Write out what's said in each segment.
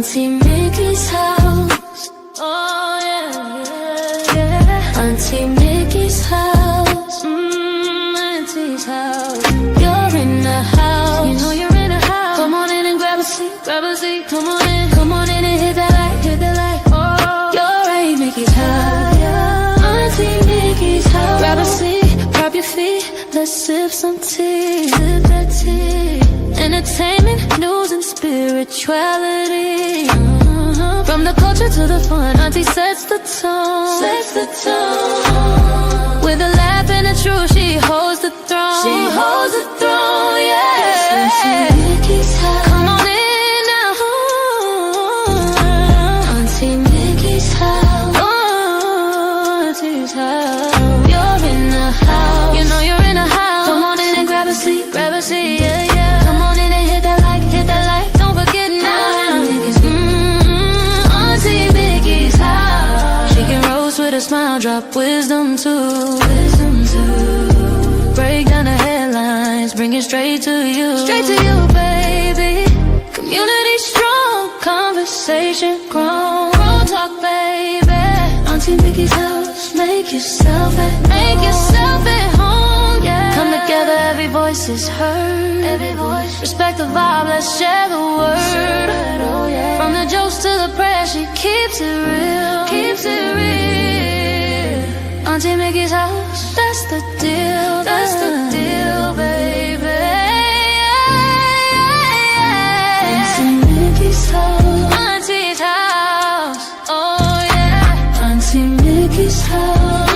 Auntie Mickey's house. Oh yeah, yeah. Auntie Mickey's house. Auntie's house. You're in the house. You know you're in the house. Come on in and grab a seat, grab a seat. Come on in and hit that light, hit that light. Oh, you're Aunt Mickey's house. Auntie Mickey's house. Grab a seat, prop your feet. Let's sip some tea, sip that tea. Entertainment, news, and spirituality. From the culture to the fun, Auntie sets the tone. Sets the tone. With a laugh and a truth, she holds the throne. She holds the throne, yeah. Auntie Mickey's house. Come on in now. Auntie Mickey's house. Oh, Auntie's house. You're in the house. You know you're in the house. Come on in and grab a seat, yeah, yeah. Come on in and hit that light. Don't forget now. Auntie Mickey's house. She can roast with a smile, drop wisdom too. Break down the headlines, bring it straight to you. Straight to you, baby. Community strong, conversation grown. Real talk, baby. Auntie Mickey's house. Make yourself at home, yeah. Come together, every voice is heard. Every voice. Respect the vibe, let's share the word. Oh, yeah. From the jokes to the prayer, she keeps it real. Keeps it real. Auntie Mickey's house, that's the deal. That's the deal, baby. Auntie Mickey's house. Auntie's house. Oh yeah. Auntie Mickey's house.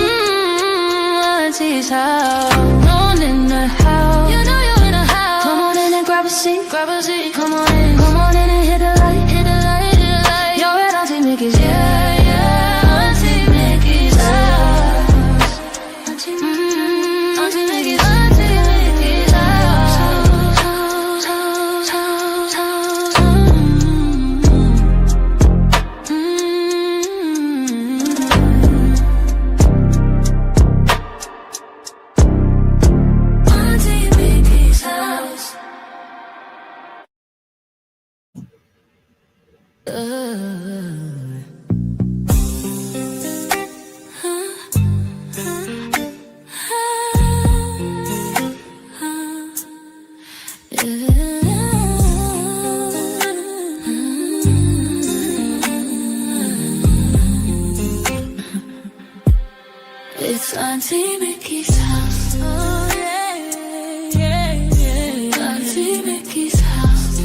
Auntie's house. On in the house. You know you're in the house. Come on in and grab a seat. Grab a seat. Come on in and hit the light. Hit the light. Hit the light. You're at Auntie Mickey's. Yeah, yeah. Auntie Mickey's house. Auntie Mickey's. Auntie Mickey's house. It's Auntie Mickey's house. Oh yeah, yeah, yeah. Auntie Mickey's house.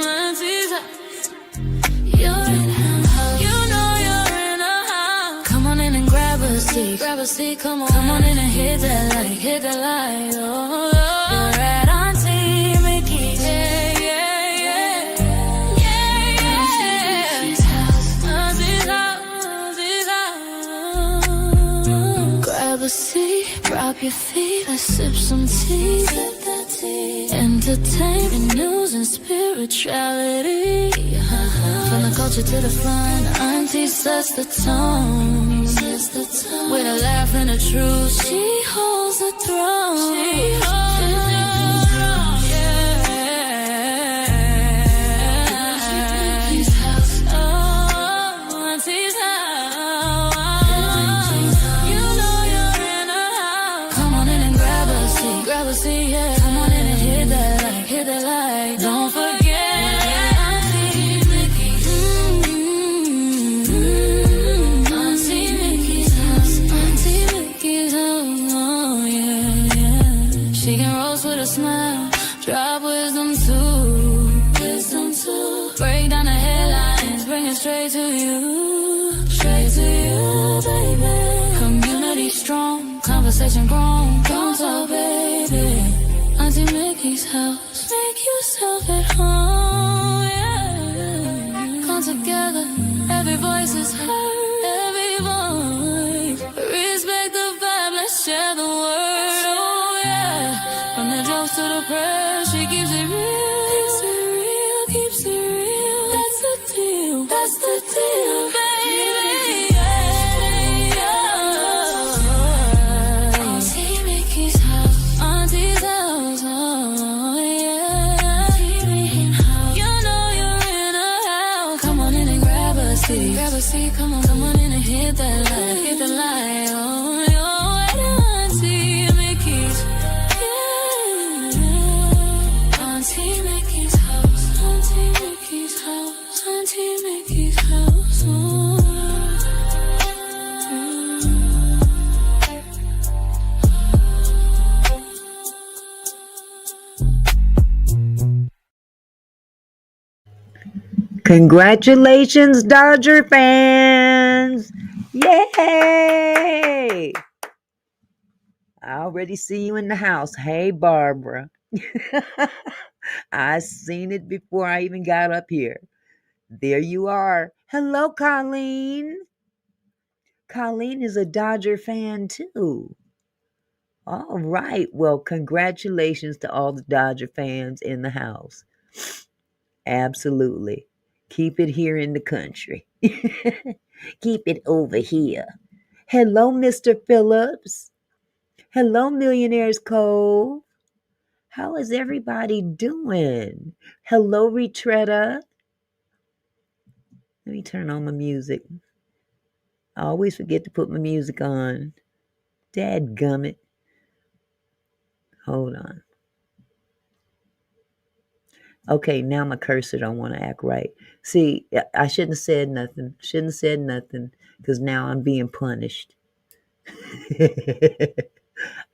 Auntie's house. You're in her house. You know you're in her house. Come on in and grab a seat. Grab a seat. Come on in and hit that light. Hit that light. Oh, you're at Auntie Mickey's. Yeah, yeah, yeah. Yeah, yeah. Auntie's house. Auntie's house. Auntie's house. Grab a seat, drop your feet, let's sip some tea. Sip that tea. Entertainment, news, and spirituality. From the culture to the fun, Auntie sets the tone. With a laugh and a truth, she holds the throne. She holds the throne, yeah. Auntie's house. Oh, Auntie's house. You know you're in a house. Come on in and grab a seat. Grab a seat, yeah. Come on in and hit that light. Hit that light. Don't forget. Auntie Mickey's. Auntie Mickey's house. Auntie Mickey's house. Oh yeah, yeah. She can roast with a smile. Drop wisdom too. Wisdom too. Break down the headlines. Bring it straight to you. Straight to you, baby. Community strong. Conversation grown. Don't talk, baby. Auntie Mickey's house. Make yourself at home, yeah. Come together, every voice is heard. Every voice. Respect the vibe, let's share the word, oh yeah. From the jokes to the prayers, she keeps it real. Keeps it real, keeps it real. That's the deal, that's the deal, baby. Auntie Mickey's house. Auntie's house, oh yeah. You know you're in a house. Congratulations, Dodger fans! Yay! I already see you in the house. Hey, Barbara. I seen it before I even got up here. There you are. Hello, Colleen. Colleen is a Dodger fan too. All right. Well, congratulations to all the Dodger fans in the house. Absolutely. Keep it here in the country. Keep it over here. Hello, Mr. Phillips. Hello, Millionaires Cove. How is everybody doing? Hello, Retretta. Let me turn on my music. I always forget to put my music on. Dadgummit. Hold on. Okay, now my cursor don't want to act right. See, I shouldn't have said nothing. Shouldn't have said nothing because now I'm being punished.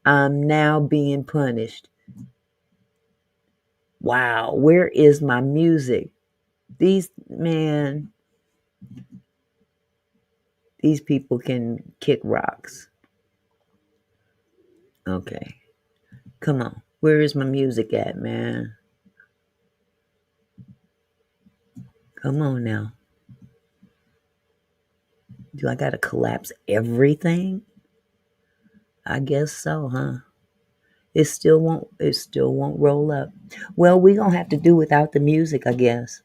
I'm now being punished. Wow, where is my music? These people can kick rocks. Okay. Come on. Where is my music at, man? Come on now. Do I gotta collapse everything? I guess so, huh? It still won't roll up. Well, we're gonna have to do without the music, I guess.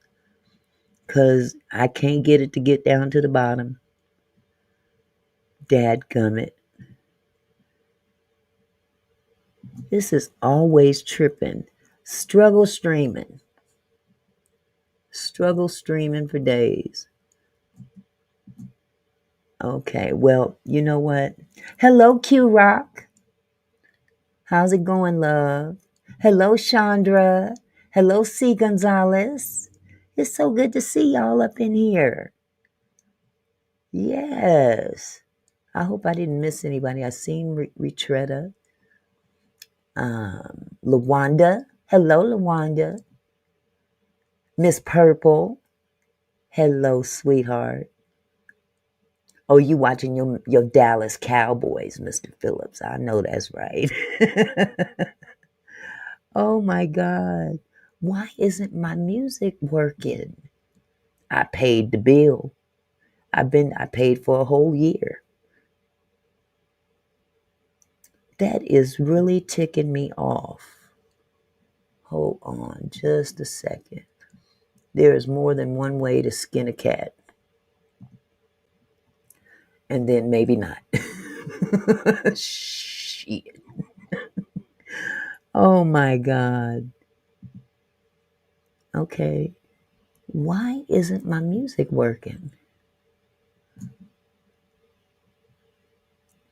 'Cause I can't get it to get down to the bottom. Dadgummit. This is always tripping. Struggle streaming for days. Okay, well, you know what? Hello, Q Rock. How's it going, love? Hello, Chandra. Hello, C. Gonzalez. It's so good to see y'all up in here. Yes. I hope I didn't miss anybody. I seen Retretta. Lawanda. Hello, Lawanda. Miss Purple. Hello, sweetheart. Oh, you watching your Dallas Cowboys, Mr. Phillips. I know that's right. Oh my God. Why isn't my music working? I paid the bill. I paid for a whole year. That is really ticking me off. Hold on just a second. There is more than one way to skin a cat. And then maybe not. Shit. Oh my God. Okay. Why isn't my music working?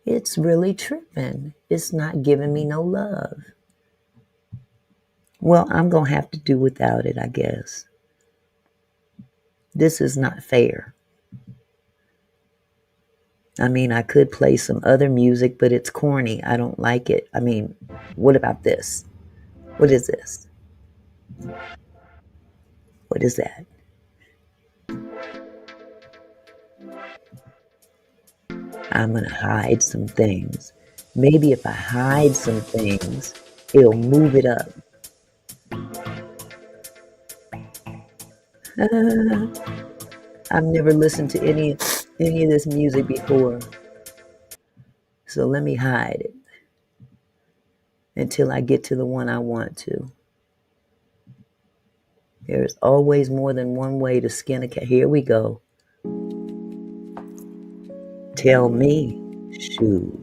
It's really tripping. It's not giving me no love. Well, I'm going to have to do without it, I guess. This is not fair. I mean, I could play some other music, but it's corny. I don't like it. I mean, what about this? What is this? What is that? I'm going to hide some things. Maybe if I hide some things, it'll move it up. I've never listened to any of this music before. So let me hide it until I get to the one I want to. There's always more than one way to skin a cat. Here we go. Tell me. Shoot.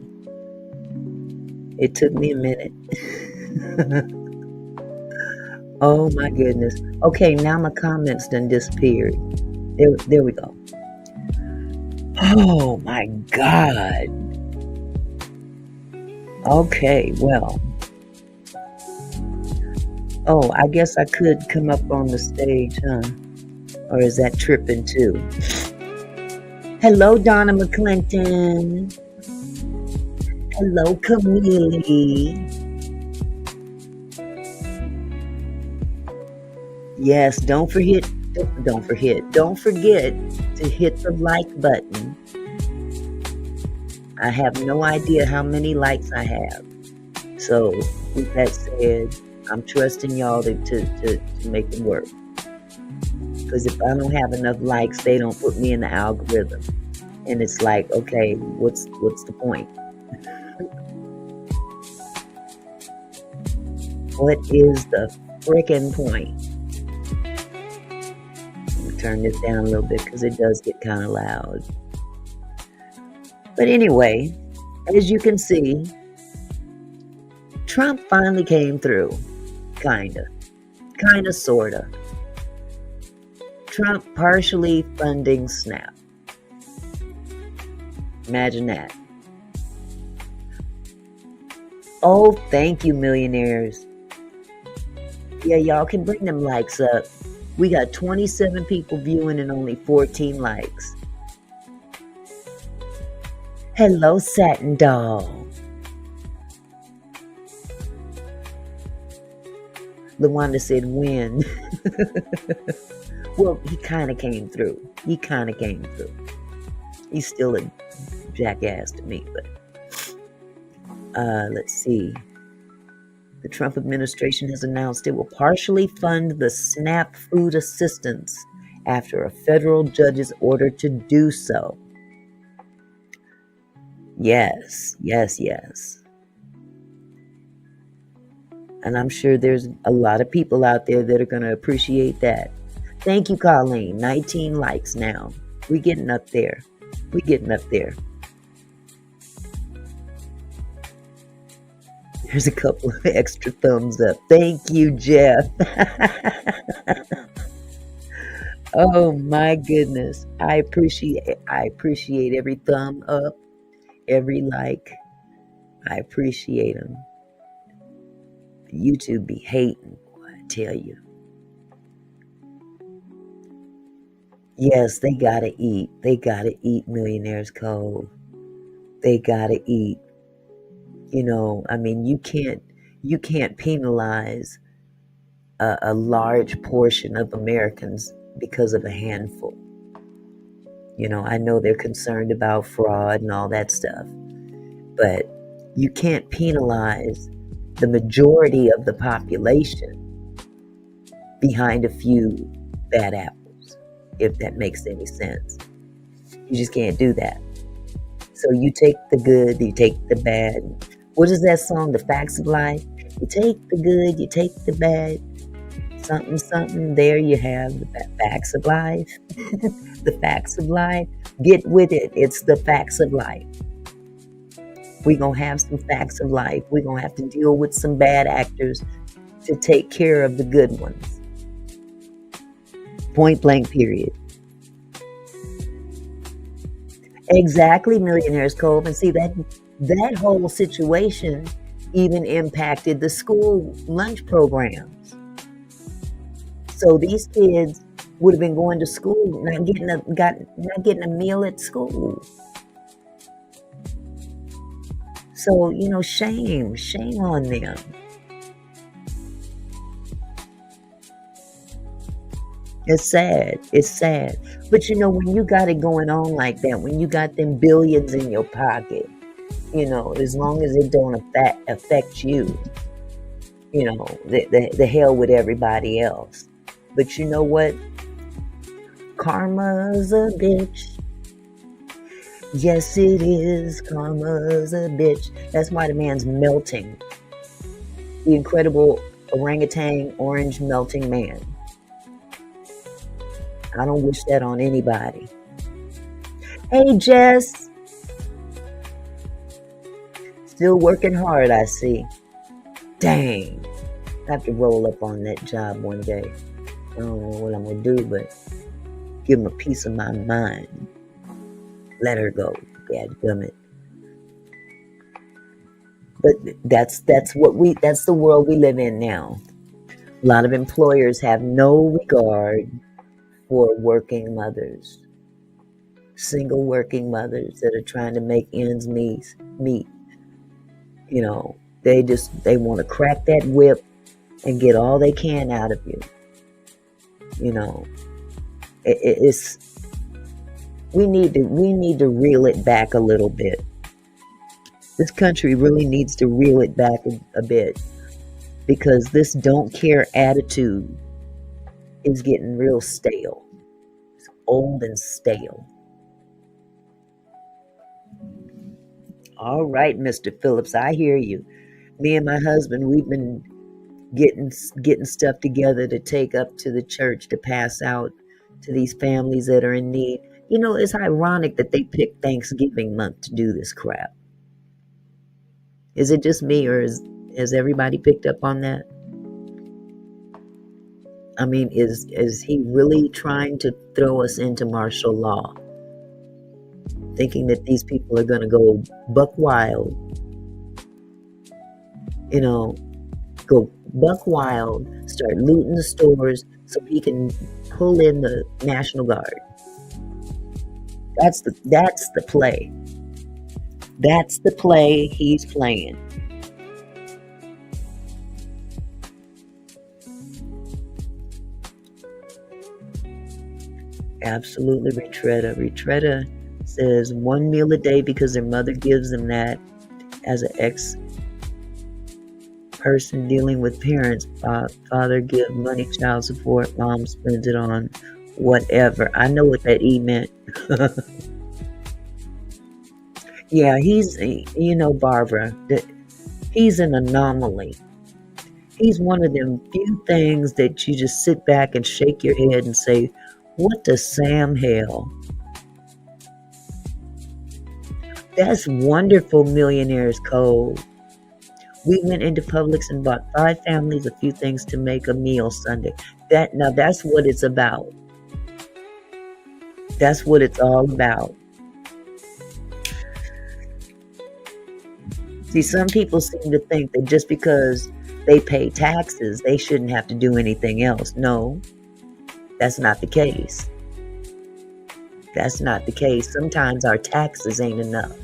It took me a minute. Oh my goodness. Okay, now my comments done disappeared. There we go. Oh my God. Okay, well. Oh, I guess I could come up on the stage, huh? Or is that tripping too? Hello, Donna McClinton. Hello, Camille. Yes, don't forget Don't forget to hit the like button. I have no idea how many likes I have. So with that said, I'm trusting y'all to make it work. Because if I don't have enough likes, they don't put me in the algorithm. And it's like, okay, what's the point? What is the frickin' point? Let me turn this down a little bit because it does get kind of loud. But anyway, as you can see, Trump finally came through. Kinda, sorta. Trump partially funding SNAP. Imagine that. Oh, thank you, millionaires. Yeah, y'all can bring them likes up. We got 27 people viewing and only 14 likes. Hello, Satin Doll. LaWanda said when. Well, he kind of came through. He's still a jackass to me, but let's see. The Trump administration has announced it will partially fund the SNAP food assistance after a federal judge's order to do so. Yes. And I'm sure there's a lot of people out there that are going to appreciate that. Thank you, Colleen. 19 likes now. We're getting up there. There's a couple of extra thumbs up. Thank you, Jeff. Oh my goodness. I appreciate every thumb up, every like. I appreciate them. YouTube be hating, I tell you. Yes, they gotta eat. Millionaires Cove. They gotta eat. I mean, you can't penalize a large portion of Americans because of a handful. I know they're concerned about fraud and all that stuff, but you can't penalize the majority of the population behind a few bad apples, if that makes any sense. You just can't do that. So you take the good, you take the bad. What is that song, The Facts of Life? You take the good, you take the bad. Something, there you have the facts of life. The facts of life. Get with it. It's the facts of life. We're going to have some facts of life. We're going to have to deal with some bad actors to take care of the good ones. Point blank, period. Exactly, Millionaires Cove. And see, that whole situation even impacted the school lunch programs. So these kids would have been going to school, not getting a meal at school. So, shame on them. It's sad. But when you got it going on like that, when you got them billions in your pocket, as long as it don't affect you, the hell with everybody else. But you know what? Karma's a bitch. Yes, it is. Karma's a bitch. That's why the man's melting. The incredible orangutan orange melting man. I don't wish that on anybody. Hey, Jess. Still working hard, I see. Dang. I have to roll up on that job one day. I don't know what I'm going to do, but give him a piece of my mind. Let her go. Dadgummit. But that's the world we live in now. A lot of employers have no regard for working mothers. Single working mothers that are trying to make ends meet. They want to crack that whip and get all they can out of you. it's we need to reel it back a little bit. This country really needs to reel it back a bit, because this don't care attitude is getting real stale. It's old and stale. All right, Mr. Phillips, I hear you. Me and my husband, we've been getting stuff together to take up to the church to pass out to these families that are in need. You know, it's ironic that they picked Thanksgiving month to do this crap. Is it just me, or has everybody picked up on that? I mean, is he really trying to throw us into martial law, thinking that these people are going to go buck wild? You know, go buck wild, start looting the stores so he can pull in the National Guard. That's the play. That's the play he's playing. Absolutely, Retretta says 1 meal a day because their mother gives them that. As an ex-person dealing with parents, father give money, child support, mom spends it on whatever. I know what that E meant. Yeah, he's, Barbara, he's an anomaly. He's one of them few things that you just sit back and shake your head and say, what the Sam hell? That's wonderful, Millionaire's Code. We went into Publix and bought 5 families a few things to make a meal Sunday. That's what it's about. That's what it's all about. See, some people seem to think that just because they pay taxes, they shouldn't have to do anything else. No, that's not the case. That's not the case. Sometimes our taxes ain't enough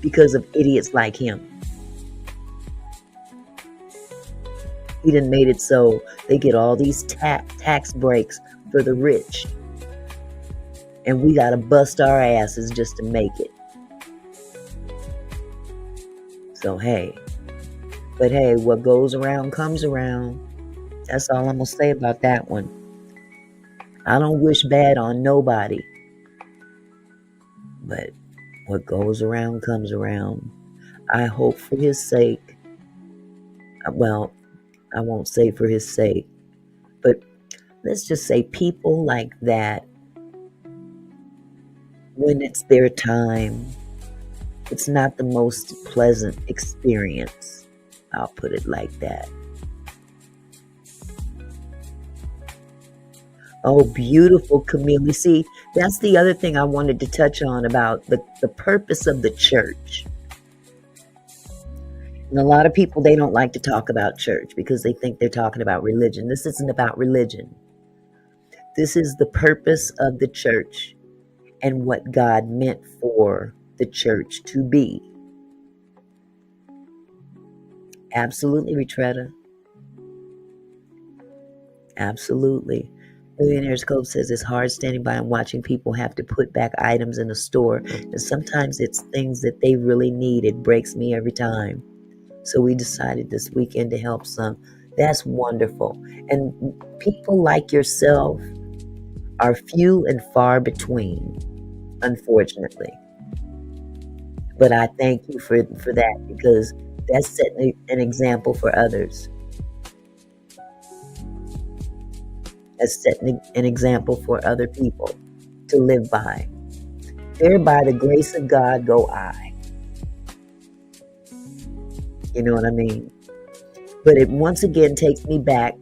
because of idiots like him. He done made it so they get all these tax breaks for the rich. And we got to bust our asses just to make it. So, hey. But hey, what goes around comes around. That's all I'm going to say about that one. I don't wish bad on nobody. But what goes around comes around. I hope for his sake. Well, I won't say for his sake. But let's just say people like that, when it's their time, it's not the most pleasant experience. I'll put it like that. Oh, beautiful, Camille. See, that's the other thing I wanted to touch on about the purpose of the church. And a lot of people, they don't like to talk about church because they think they're talking about religion. This isn't about religion. This is the purpose of the church and what God meant for the church to be. Absolutely, Retretta. Absolutely. Millionaire's Cove says it's hard standing by and watching people have to put back items in a store. And sometimes it's things that they really need. It breaks me every time. So we decided this weekend to help some. That's wonderful. And people like yourself are few and far between, unfortunately. But I thank you for that, because that's setting an example for others. That's setting an example for other people to live by. There by the grace of God go I. You know what I mean? But it once again takes me back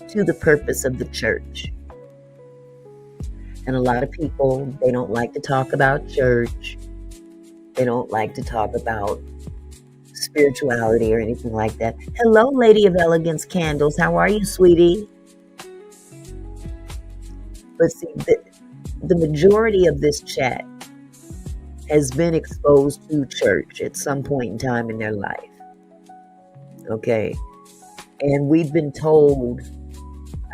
to the purpose of the church. And a lot of people, they don't like to talk about church. They don't like to talk about spirituality or anything like that. Hello, Lady of Elegance Candles. How are you, sweetie? But see, the majority of this chat has been exposed to church at some point in time in their life. Okay? And we've been told,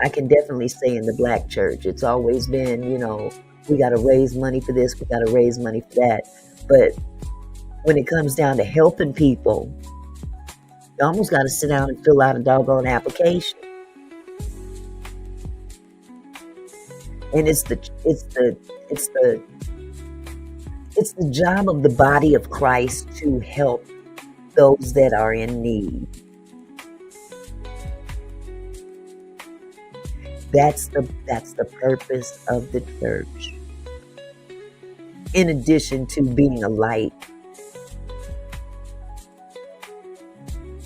I can definitely say in the black church, it's always been, we got to raise money for this, we got to raise money for that. But when it comes down to helping people, you almost got to sit down and fill out a doggone application. And it's the job of the body of Christ to help those that are in need. That's the purpose of the church. In addition to being a light,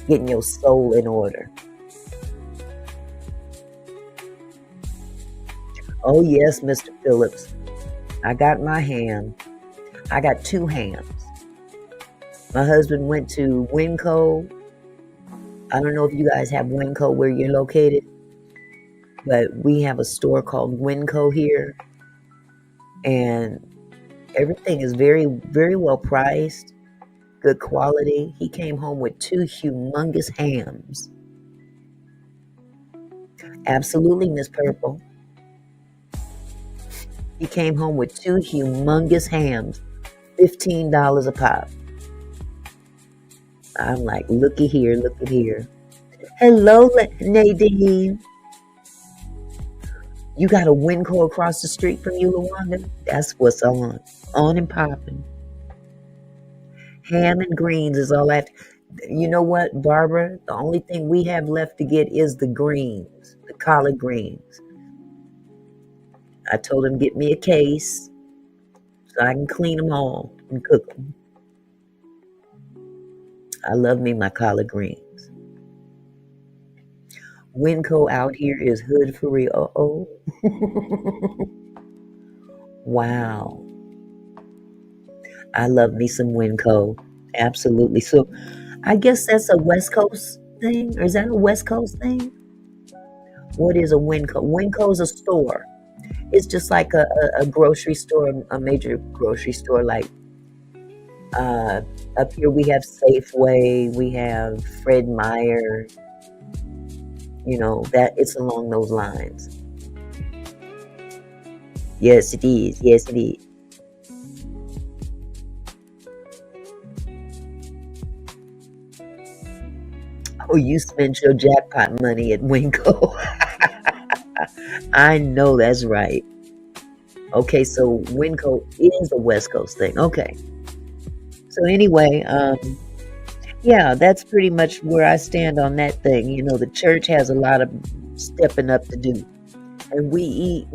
getting your soul in order. Oh yes, Mr. Phillips, I got my ham. I got 2 hams. My husband went to Winco. I don't know if you guys have Winco where you're located, but we have a store called Winco here, and everything is very, very well priced, good quality. He came home with 2 humongous hams. Absolutely, Miss Purple. He came home with 2 humongous hams, $15 a pop. I'm like, looky here, look at here. Hello, Nadine. You got a Winco across the street from you, Lawanda? That's what's on and popping. Ham and greens is all that. You know what, Barbara? The only thing we have left to get is the greens, the collard greens. I told him get me a case so I can clean them all and cook them. I love me my collard greens. Winco out here is hood for real. Uh-oh. Wow. I love me some Winco. Absolutely. So I guess that's a West Coast thing. Or is that a West Coast thing? What is a Winco? Winco's a store. It's just like a grocery store, a major grocery store. Like up here we have Safeway, we have Fred Meyer. That it's along those lines. Yes, it is. Yes, it is. Oh, you spent your jackpot money at Winco. I know that's right. Okay, so Winco is a West Coast thing. Okay. So anyway, yeah, that's pretty much where I stand on that thing. The church has a lot of stepping up to do. And we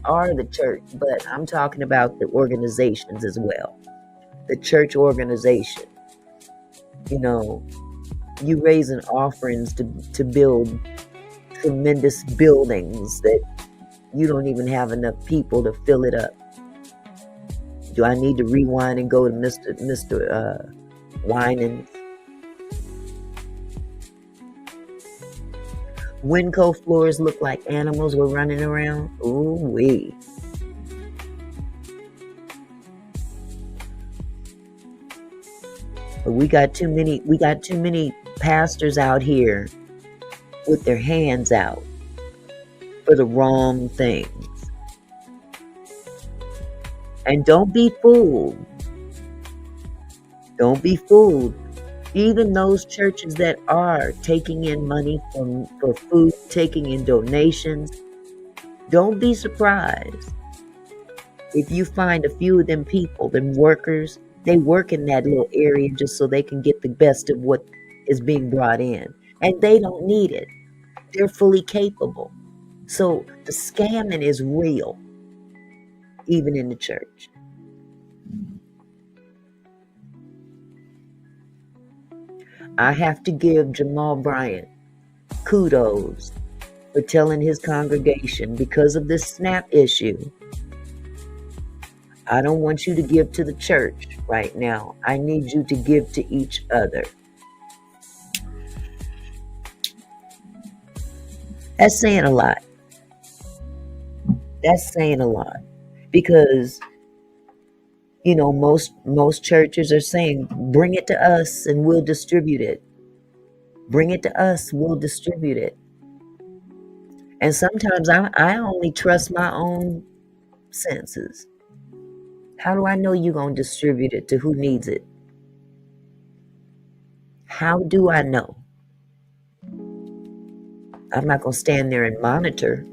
are the church, but I'm talking about the organizations as well. The church organization. You raising offerings to build tremendous buildings that you don't even have enough people to fill it up. Do I need to rewind and go to Mr. Winans? Winco floors look like animals were running around. Ooh wee. But we got too many pastors out here with their hands out for the wrong things. And don't be fooled. Don't be fooled. Even those churches that are taking in money for food, taking in donations, don't be surprised if you find a few of them people, them workers, they work in that little area just so they can get the best of what is being brought in. And they don't need it. They're fully capable. So the scamming is real, even in the church. I have to give Jamal Bryant kudos for telling his congregation, because of this SNAP issue, I don't want you to give to the church right now. I need you to give to each other. That's saying a lot. That's saying a lot. Because most churches are saying, bring it to us and we'll distribute it. Bring it to us, we'll distribute it. And sometimes I only trust my own senses. How do I know you're going to distribute it to who needs it? How do I know? I'm not going to stand there and monitor.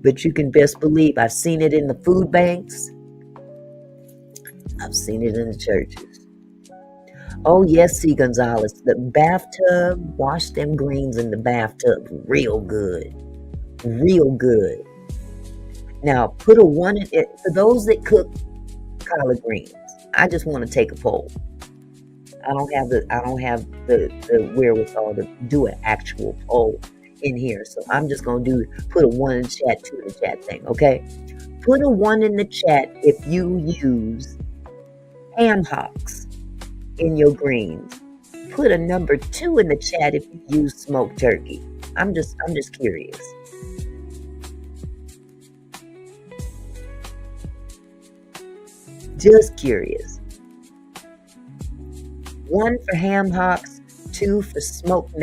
But you can best believe I've seen it in the food banks. I've seen it in the churches. Oh, yes, C. Gonzalez. The bathtub, wash them greens in the bathtub real good. Real good. Now, put a 1 in it. For those that cook collard greens, I just want to take a poll. I don't have the wherewithal to do an actual poll in here. So I'm just going to put a 1 in the chat, 2 in the chat thing, okay? Put a 1 in the chat if you use ham hocks in your greens. Put a number 2 in the chat if you use smoked turkey. I'm just curious. Just curious. 1 for ham hocks, 2 for smoked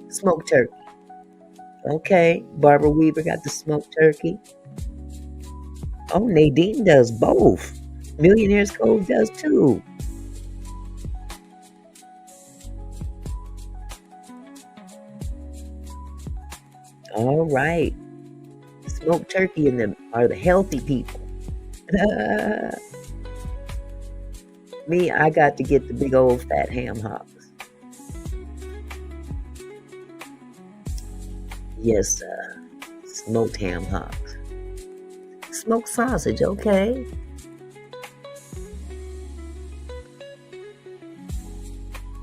smoked turkey. Okay, Barbara Weaver got the smoked turkey. Oh, Nadine does both. Millionaire's Cove does too. All right. Smoked turkey and them are the healthy people. Me, I got to get the big old fat ham hocks. Yes, smoked ham hocks. Smoked sausage, okay.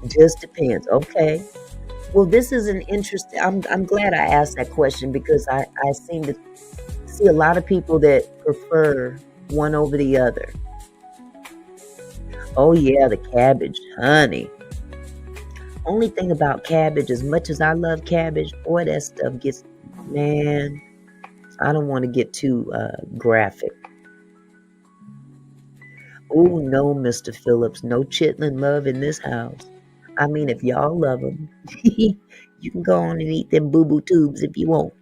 Just depends, okay. Well, this is an interesting. I'm glad I asked that question because I seem to see a lot of people that prefer one over the other. Oh yeah, the cabbage, honey. Only thing about cabbage, as much as I love cabbage, boy, that stuff gets, man, I don't want to get too graphic. Oh no, Mr. Phillips, no chitlin love in this house. I mean, if y'all love them, you can go on and eat them boo-boo tubes if you want.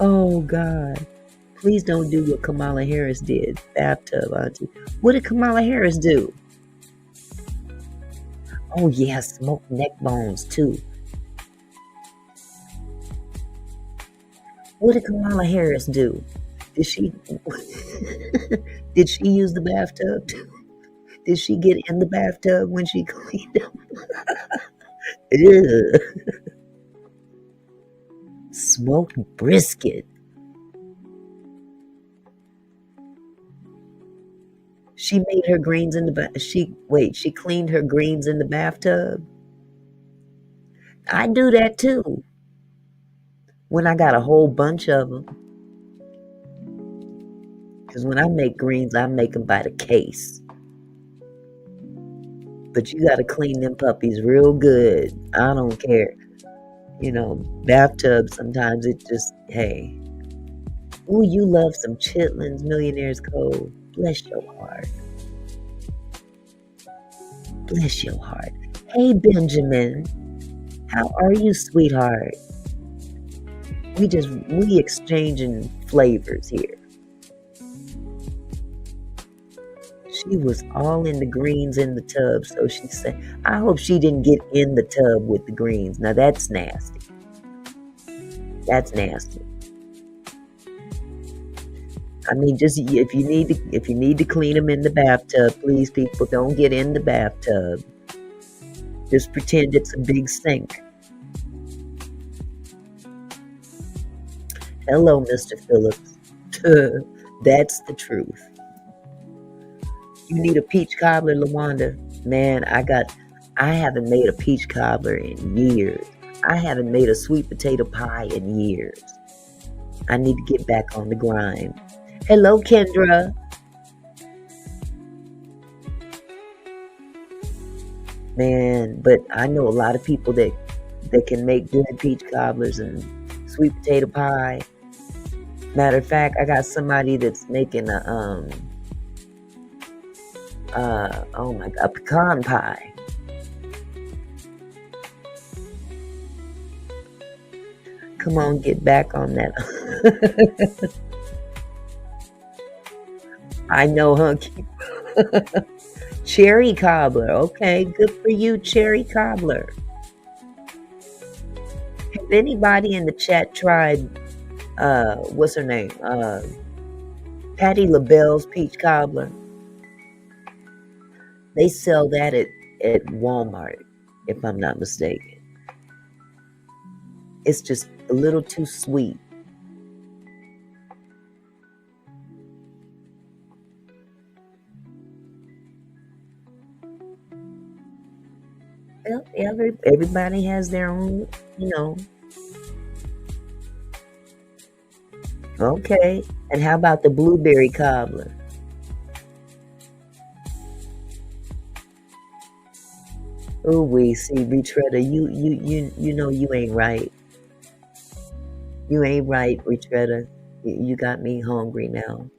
Oh God. Please don't do what Kamala Harris did. Bathtub, auntie. What did Kamala Harris do? Oh, yeah, smoked neck bones, too. What did Kamala Harris do? Did she did she use the bathtub? Did she get in the bathtub when she cleaned them? Smoked brisket. She made her greens in the she cleaned her greens in the bathtub. I do that too. When I got a whole bunch of them. Because when I make greens, I make them by the case. But you got to clean them puppies real good. I don't care. You know, bathtub, sometimes it just, hey. Ooh, you love some chitlins, Millionaire's Cove. Bless your heart. Bless your heart. Hey, Benjamin. How are you, sweetheart? We exchanging flavors here. She was all in the greens in the tub, so she said, I hope she didn't get in the tub with the greens. Now that's nasty. That's nasty. I mean, just if you need to clean them in the bathtub, please, people, don't get in the bathtub. Just pretend it's a big sink. Hello, Mr. Phillips. That's the truth. You need a peach cobbler, LaWanda? Man, I haven't made a peach cobbler in years. I haven't made a sweet potato pie in years. I need to get back on the grind. Hello, Kendra. Man, but I know a lot of people that can make good peach cobblers and sweet potato pie. Matter of fact, I got somebody that's making Oh my God, pecan pie. Come on, get back on that. I know, huh? Cherry cobbler. Okay, good for you, cherry cobbler. Has anybody in the chat tried, what's her name? Patty LaBelle's peach cobbler? They sell that at Walmart, if I'm not mistaken. It's just a little too sweet. Well, everybody has their own, you know. Okay. And how about the blueberry cobbler? Oh, we see, Retretta, you know you ain't right. You ain't right, Retretta. You got me hungry now.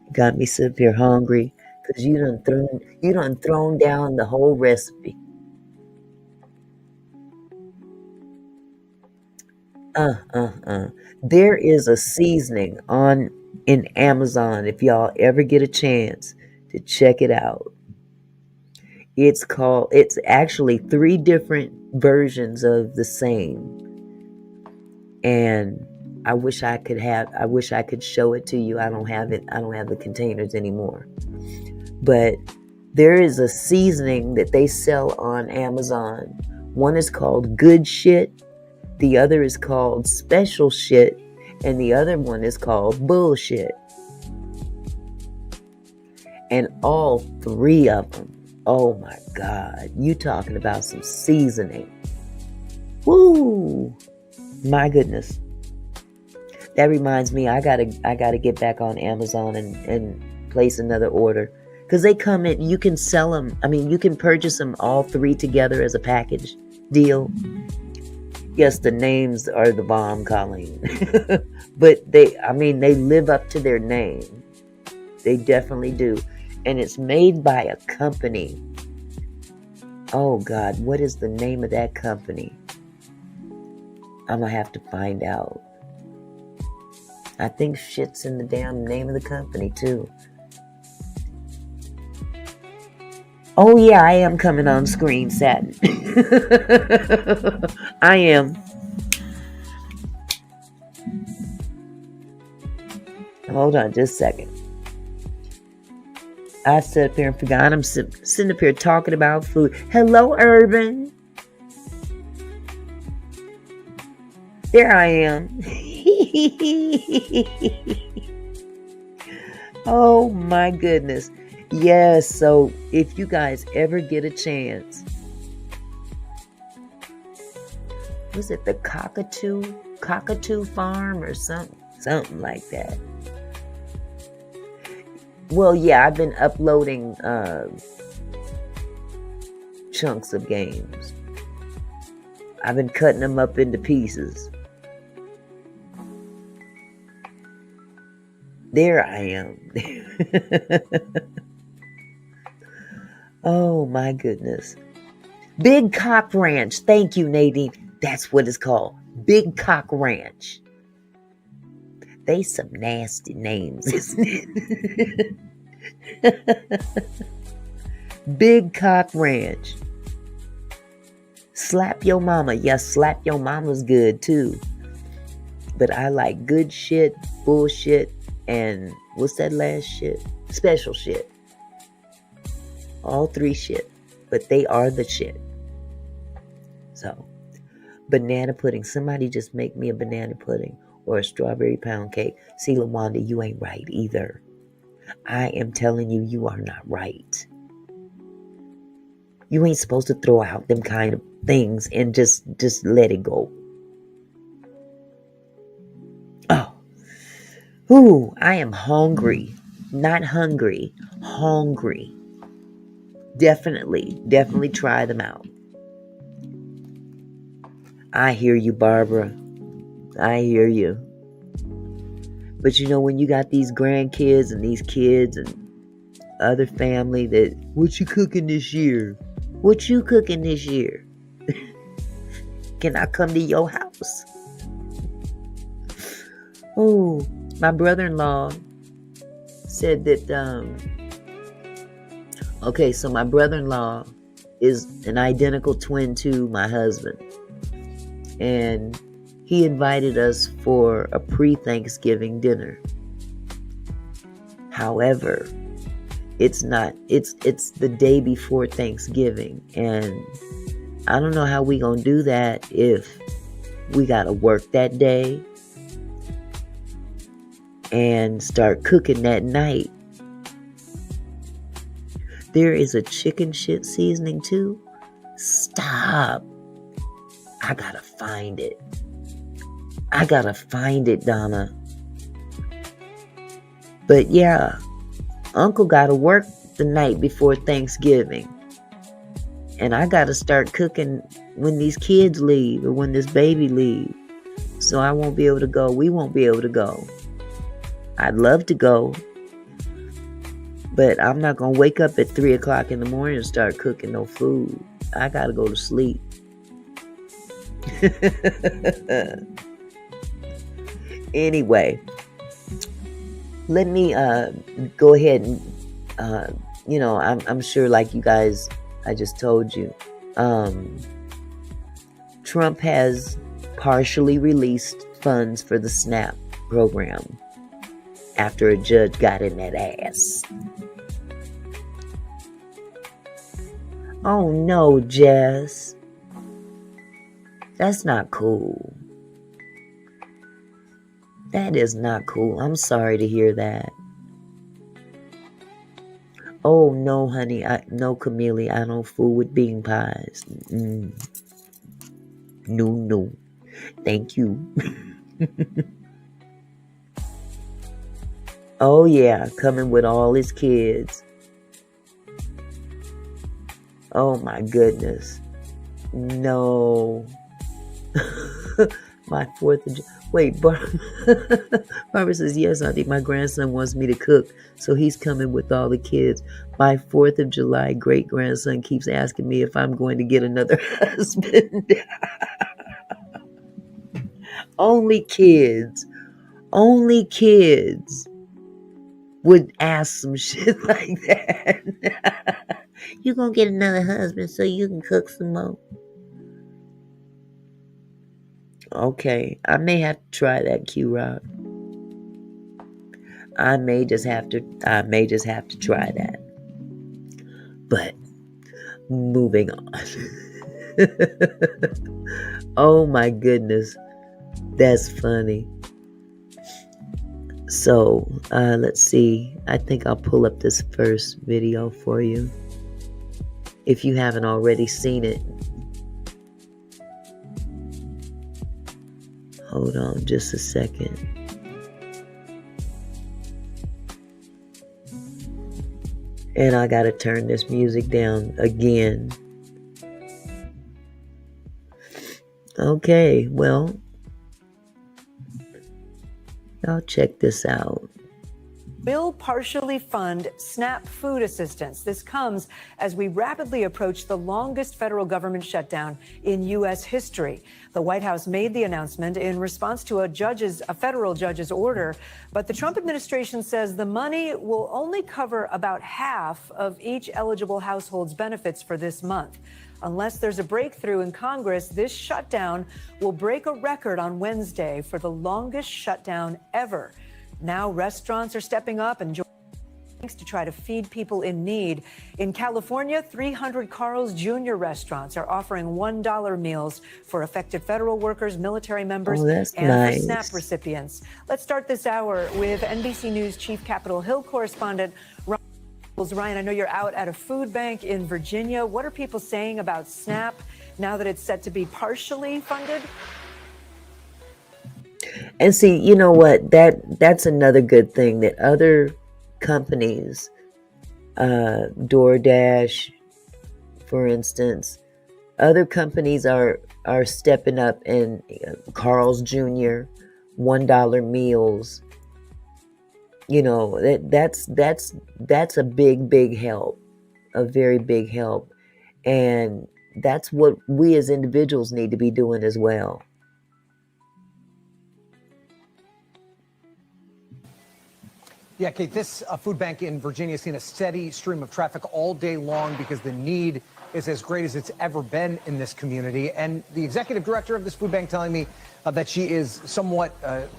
You got me sitting here hungry because you done thrown down the whole recipe. There is a seasoning on in Amazon if y'all ever get a chance to check it out. It's actually 3 different versions of the same. And I wish I could show it to you. I don't have it. I don't have the containers anymore. But there is a seasoning that they sell on Amazon. One is called Good Shit, the other is called Special Shit, and the other one is called Bullshit. And all 3 of them, oh my God, you talking about some seasoning. Woo! My goodness. That reminds me, I gotta get back on Amazon and place another order. Because they come in, you can sell them, you can purchase them all 3 together as a package deal. Yes, the names are the bomb, Colleen. But they live up to their name. They definitely do. And it's made by a company. Oh God, what is the name of that company? I'm gonna have to find out. I think shit's in the damn name of the company too. Oh yeah, I am coming on screen, Satin. I am. Hold on just a second. I sat up here and forgot I'm sitting up here talking about food. Hello, Urban. There I am. Oh my goodness. Yes, so if you guys ever get a chance, was it the Cockatoo Farm or something like that? Well, yeah, I've been uploading chunks of games. I've been cutting them up into pieces. There I am. Oh my goodness. Big Cock Ranch. Thank you, Nadine. That's what it's called. Big Cock Ranch. They some nasty names, isn't it? Big Cock Ranch. Slap Your Mama. Yes, Slap Your Mama's good too. But I like Good Shit, Bullshit, and what's that last shit? Special Shit. All 3 shit. But they are the shit. So, banana pudding. Somebody just make me a banana pudding or a strawberry pound cake. See, LaWanda, you ain't right either. I am telling you, you are not right. You ain't supposed to throw out them kind of things and just let it go. Oh. Ooh, I am hungry. Not hungry. Hungry. Definitely try them out. I hear you, Barbara. I hear you. But you know, when you got these grandkids and these kids and other family that, what you cooking this year? What you cooking this year? Can I come to your house? Oh, my brother-in-law said that, okay, so my brother-in-law is an identical twin to my husband. And he invited us for a pre-Thanksgiving dinner. However, it's the day before Thanksgiving. And I don't know how we gonna do that if we gotta work that day and start cooking that night. There is a chicken shit seasoning too. Stop. I gotta find it. Donna. But yeah, Uncle gotta work the night before Thanksgiving. And I gotta start cooking when these kids leave or when this baby leaves. So I won't be able to go. We won't be able to go. I'd love to go. But I'm not going to wake up at 3 o'clock in the morning and start cooking no food. I got to go to sleep. Anyway, let me go ahead and, I'm sure like you guys, I just told you, Trump has partially released funds for the SNAP program after a judge got in that ass. Oh no, Jess. That's not cool. That is not cool. I'm sorry to hear that. Oh no, honey. No, Camille. I don't fool with bean pies. No. Thank you. Oh yeah, coming with all his kids. Oh my goodness. No. My 4th of July. Wait, Barbara says, yes, I think my grandson wants me to cook, so he's coming with all the kids. My 4th of July great-grandson keeps asking me if I'm going to get another husband. Only kids would ask some shit like that. You gonna get another husband so you can cook some more? Okay, I may have to try that, Q-Rock. I may just have to try that. But moving on. Oh my goodness. That's funny. So, let's see. I think I'll pull up this first video for you. If you haven't already seen it. Hold on just a second. And I gotta turn this music down again. Okay, well, y'all check this out. Will partially fund SNAP food assistance. This comes as we rapidly approach the longest federal government shutdown in U.S. history. The White House made the announcement in response to a federal judge's order, but the Trump administration says the money will only cover about half of each eligible household's benefits for this month. Unless there's a breakthrough in Congress, this shutdown will break a record on Wednesday for the longest shutdown ever. Now restaurants are stepping up and joining to try to feed people in need. In California, 300 Carl's Jr. restaurants are offering $1 meals for affected federal workers, military members, and nice. for SNAP recipients. Let's start this hour with NBC News Chief Capitol Hill correspondent Ryan. I know you're out at a food bank in Virginia. What are people saying about SNAP now that it's set to be partially funded? And see, you know what? That's another good thing that other companies, Doordash, for instance, other companies are stepping up, and Carl's Jr., $1 meals. You know, that's a big help, a very big help. And that's what we as individuals need to be doing as well. Yeah, Kate, this food bank in Virginia has seen a steady stream of traffic all day long because the need is as great as it's ever been in this community. And the executive director of this food bank telling me that she is somewhat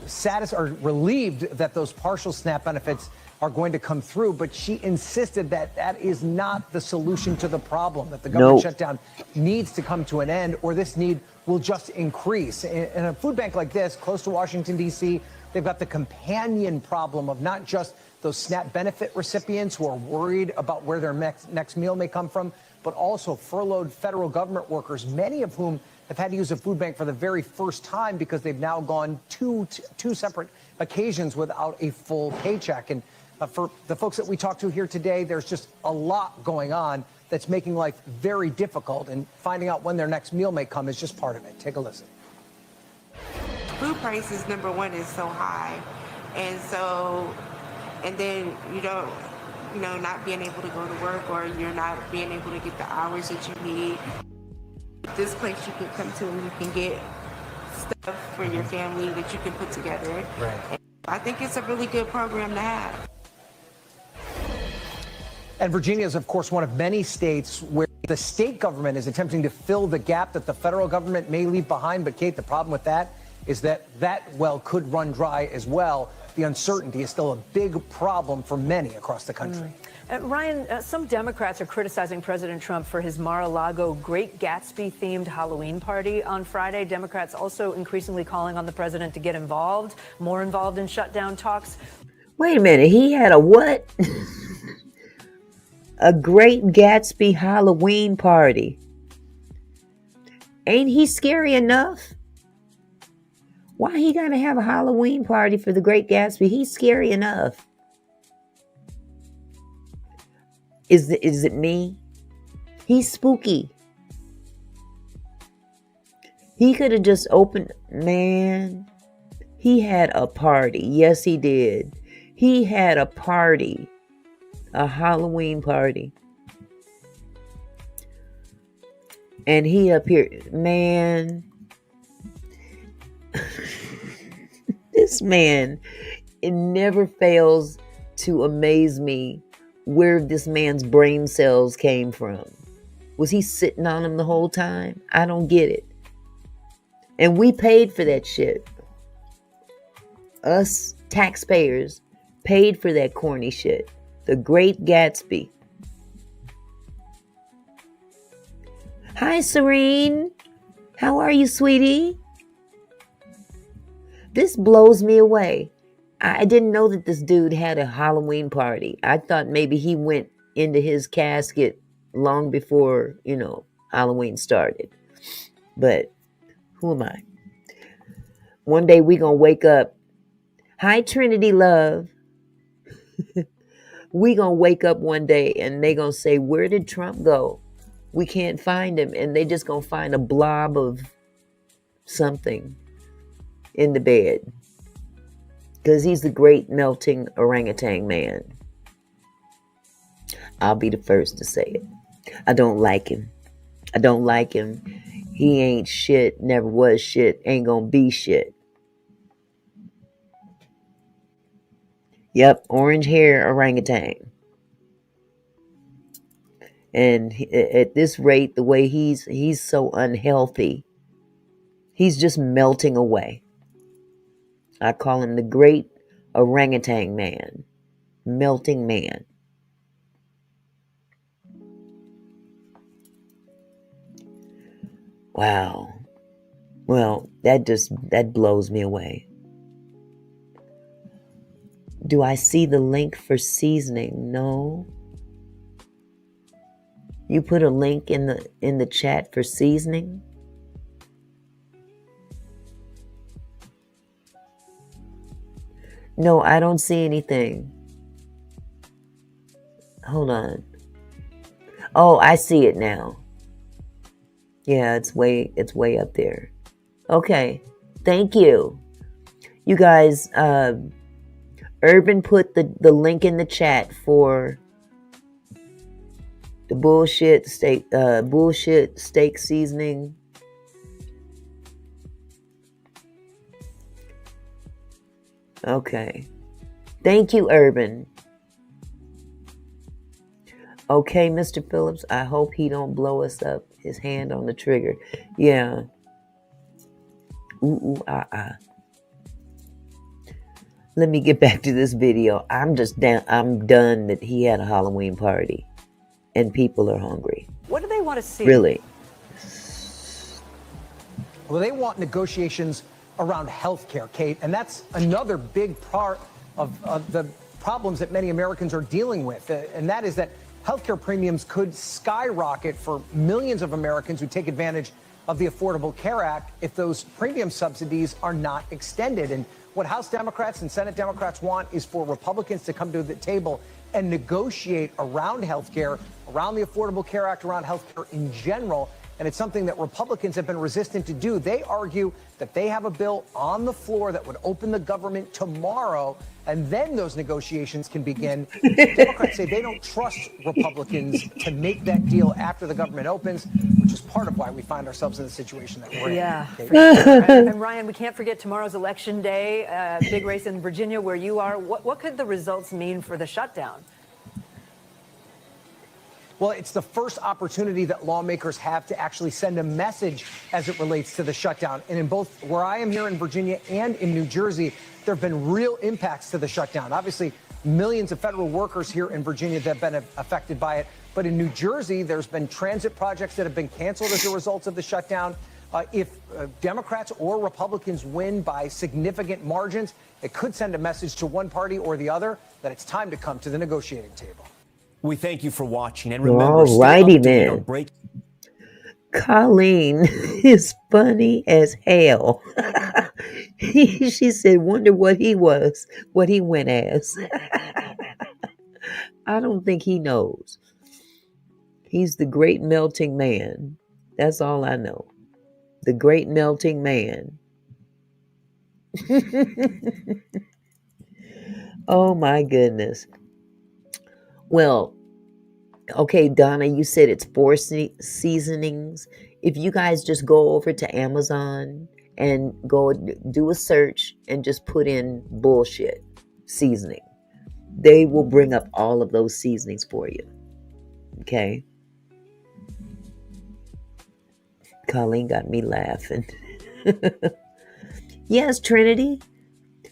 satisfied or relieved that those partial SNAP benefits are going to come through. But she insisted that that is not the solution to the problem, that the government shutdown needs to come to an end, or this need will just increase. In a food bank like this, close to Washington, D.C., they've got the companion problem of not just those SNAP benefit recipients who are worried about where their next meal may come from, but also furloughed federal government workers, many of whom have had to use a food bank for the very first time because they've now gone two separate occasions without a full paycheck. And for the folks that we talked to here today, there's just a lot going on that's making life very difficult, and finding out when their next meal may come is just part of it. Take a listen. Food prices, number one, is so high. And then not being able to go to work, or you're not being able to get the hours that you need. This place you can come to and you can get stuff for your family that you can put together. Right. And I think it's a really good program to have. And Virginia is, of course, one of many states where the state government is attempting to fill the gap that the federal government may leave behind. But, Kate, the problem with that is that well could run dry as well. The uncertainty is still a big problem for many across the country. Ryan, some Democrats are criticizing President Trump for his Mar-a-Lago Great Gatsby-themed Halloween party on Friday. Democrats also increasingly calling on the president to get more involved in shutdown talks. Wait a minute, he had a what? A Great Gatsby Halloween party. Ain't he scary enough? Why he gotta have a Halloween party for the Great Gatsby? He's scary enough. Is it me? He's spooky. He could have just opened. Man, he had a party. Yes, he did. He had a party. A Halloween party. And he appeared. Man. This man, it never fails to amaze me where this man's brain cells came from. Was he sitting on him the whole time? I don't get it. And we paid for that shit. Us taxpayers paid for that corny shit. The Great Gatsby. Hi, Serene. How are you, sweetie? This blows me away. I didn't know that this dude had a Halloween party. I thought maybe he went into his casket long before, Halloween started. But who am I? One day we gonna wake up. Hi, Trinity Love. We gonna wake up one day and they gonna say, where did Trump go? We can't find him. And they just gonna find a blob of something in the bed. Because he's the great melting orangutan man. I'll be the first to say it. I don't like him. He ain't shit, never was shit, ain't gonna be shit. Yep, orange hair orangutan. And at this rate, the way he's so unhealthy, he's just melting away. I call him the great orangutan man, melting man. Wow. Well, that blows me away. Do I see the link for seasoning? No. You put a link in the chat for seasoning? No, I don't see anything. Hold on. Oh, I see it now. Yeah, it's way up there. Okay. Thank you. You guys, Urban put the link in the chat for the bullshit steak seasoning. Okay. Thank you, Urban. Okay, Mr. Phillips, I hope he don't blow us up. His hand on the trigger. Yeah. Ooh, ah. Let me get back to this video. I'm done that he had a Halloween party and people are hungry. What do they want to see? Really? Well, they want negotiations around health care, Kate, and that's another big part of the problems that many Americans are dealing with, and that is that healthcare premiums could skyrocket for millions of Americans who take advantage of the Affordable Care Act if those premium subsidies are not extended. And what House Democrats and Senate Democrats want is for Republicans to come to the table and negotiate around healthcare, around the Affordable Care Act, around healthcare in general. And it's something that Republicans have been resistant to do. They argue that they have a bill on the floor that would open the government tomorrow, and then those negotiations can begin. Democrats say they don't trust Republicans to make that deal after the government opens, which is part of why we find ourselves in the situation that we're in. Yeah, for sure. And Ryan, we can't forget tomorrow's election day, big race in Virginia where you are. What could the results mean for the shutdown? Well, it's the first opportunity that lawmakers have to actually send a message as it relates to the shutdown. And in both where I am here in Virginia and in New Jersey, there have been real impacts to the shutdown. Obviously, millions of federal workers here in Virginia that have been affected by it. But in New Jersey, there's been transit projects that have been canceled as a result of the shutdown. If Democrats or Republicans win by significant margins, it could send a message to one party or the other that it's time to come to the negotiating table. We thank you for watching, and remember, Alrighty then. Colleen is funny as hell. She said, wonder what he went as. I don't think he knows. He's the great melting man. That's all I know. The great melting man. Oh my goodness. Well, okay, Donna, you said it's 4 seasonings. If you guys just go over to Amazon and go do a search and just put in bullshit seasoning, they will bring up all of those seasonings for you. Okay? Colleen got me laughing. Yes, Trinity.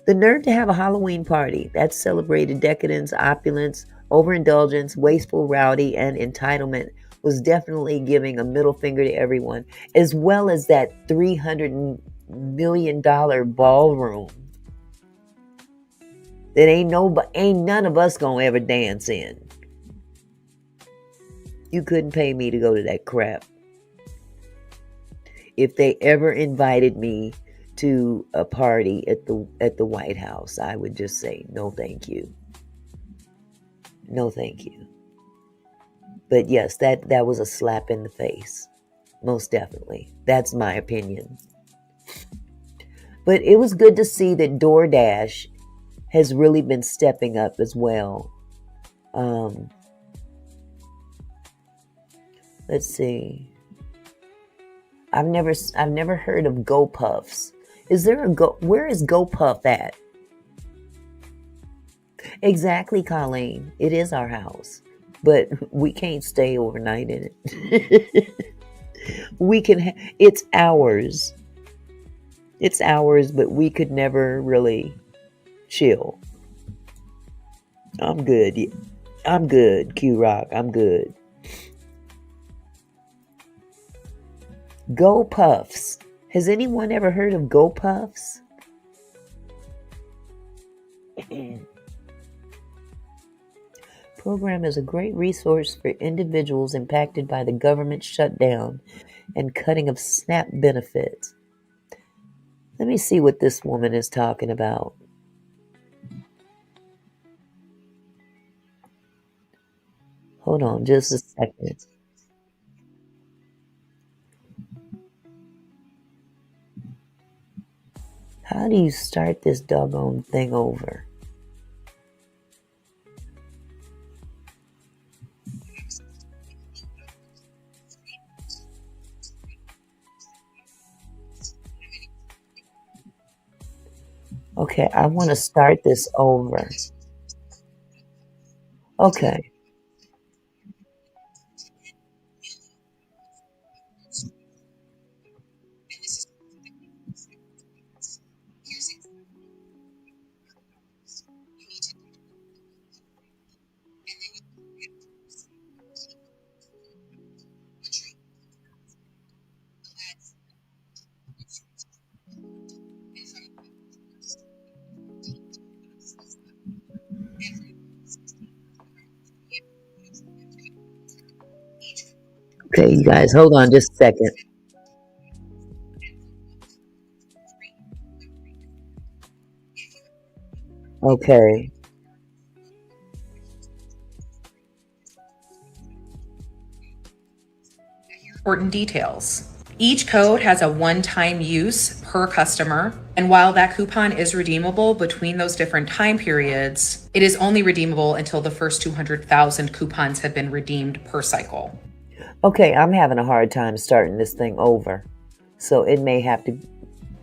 The nerve to have a Halloween party that celebrated decadence, opulence, overindulgence, wasteful, rowdy, and entitlement was definitely giving a middle finger to everyone, as well as that $300 million ballroom that ain't none of us gonna ever dance in. You couldn't pay me to go to that crap. If they ever invited me to a party at the White House, I would just say no thank you. No thank you. But yes, that was a slap in the face. Most definitely. That's my opinion. But it was good to see that Doordash has really been stepping up as well. Let's see. I've never heard of GoPuffs. Where is GoPuff at? Exactly, Colleen. It is our house. But we can't stay overnight in it. It's ours. It's ours, but we could never really chill. I'm good. I'm good, Q-Rock. I'm good. GoPuffs. Has anyone ever heard of GoPuffs? Program is a great resource for individuals impacted by the government shutdown and cutting of SNAP benefits. Let me see what this woman is talking about. Hold on just a second. How do you start this doggone thing over? Okay, I want to start this over. Okay. Okay, you guys, hold on just a second. Okay. Important details. Each code has a one-time use per customer, and while that coupon is redeemable between those different time periods, it is only redeemable until the first 200,000 coupons have been redeemed per cycle. Okay, I'm having a hard time starting this thing over. So it may have to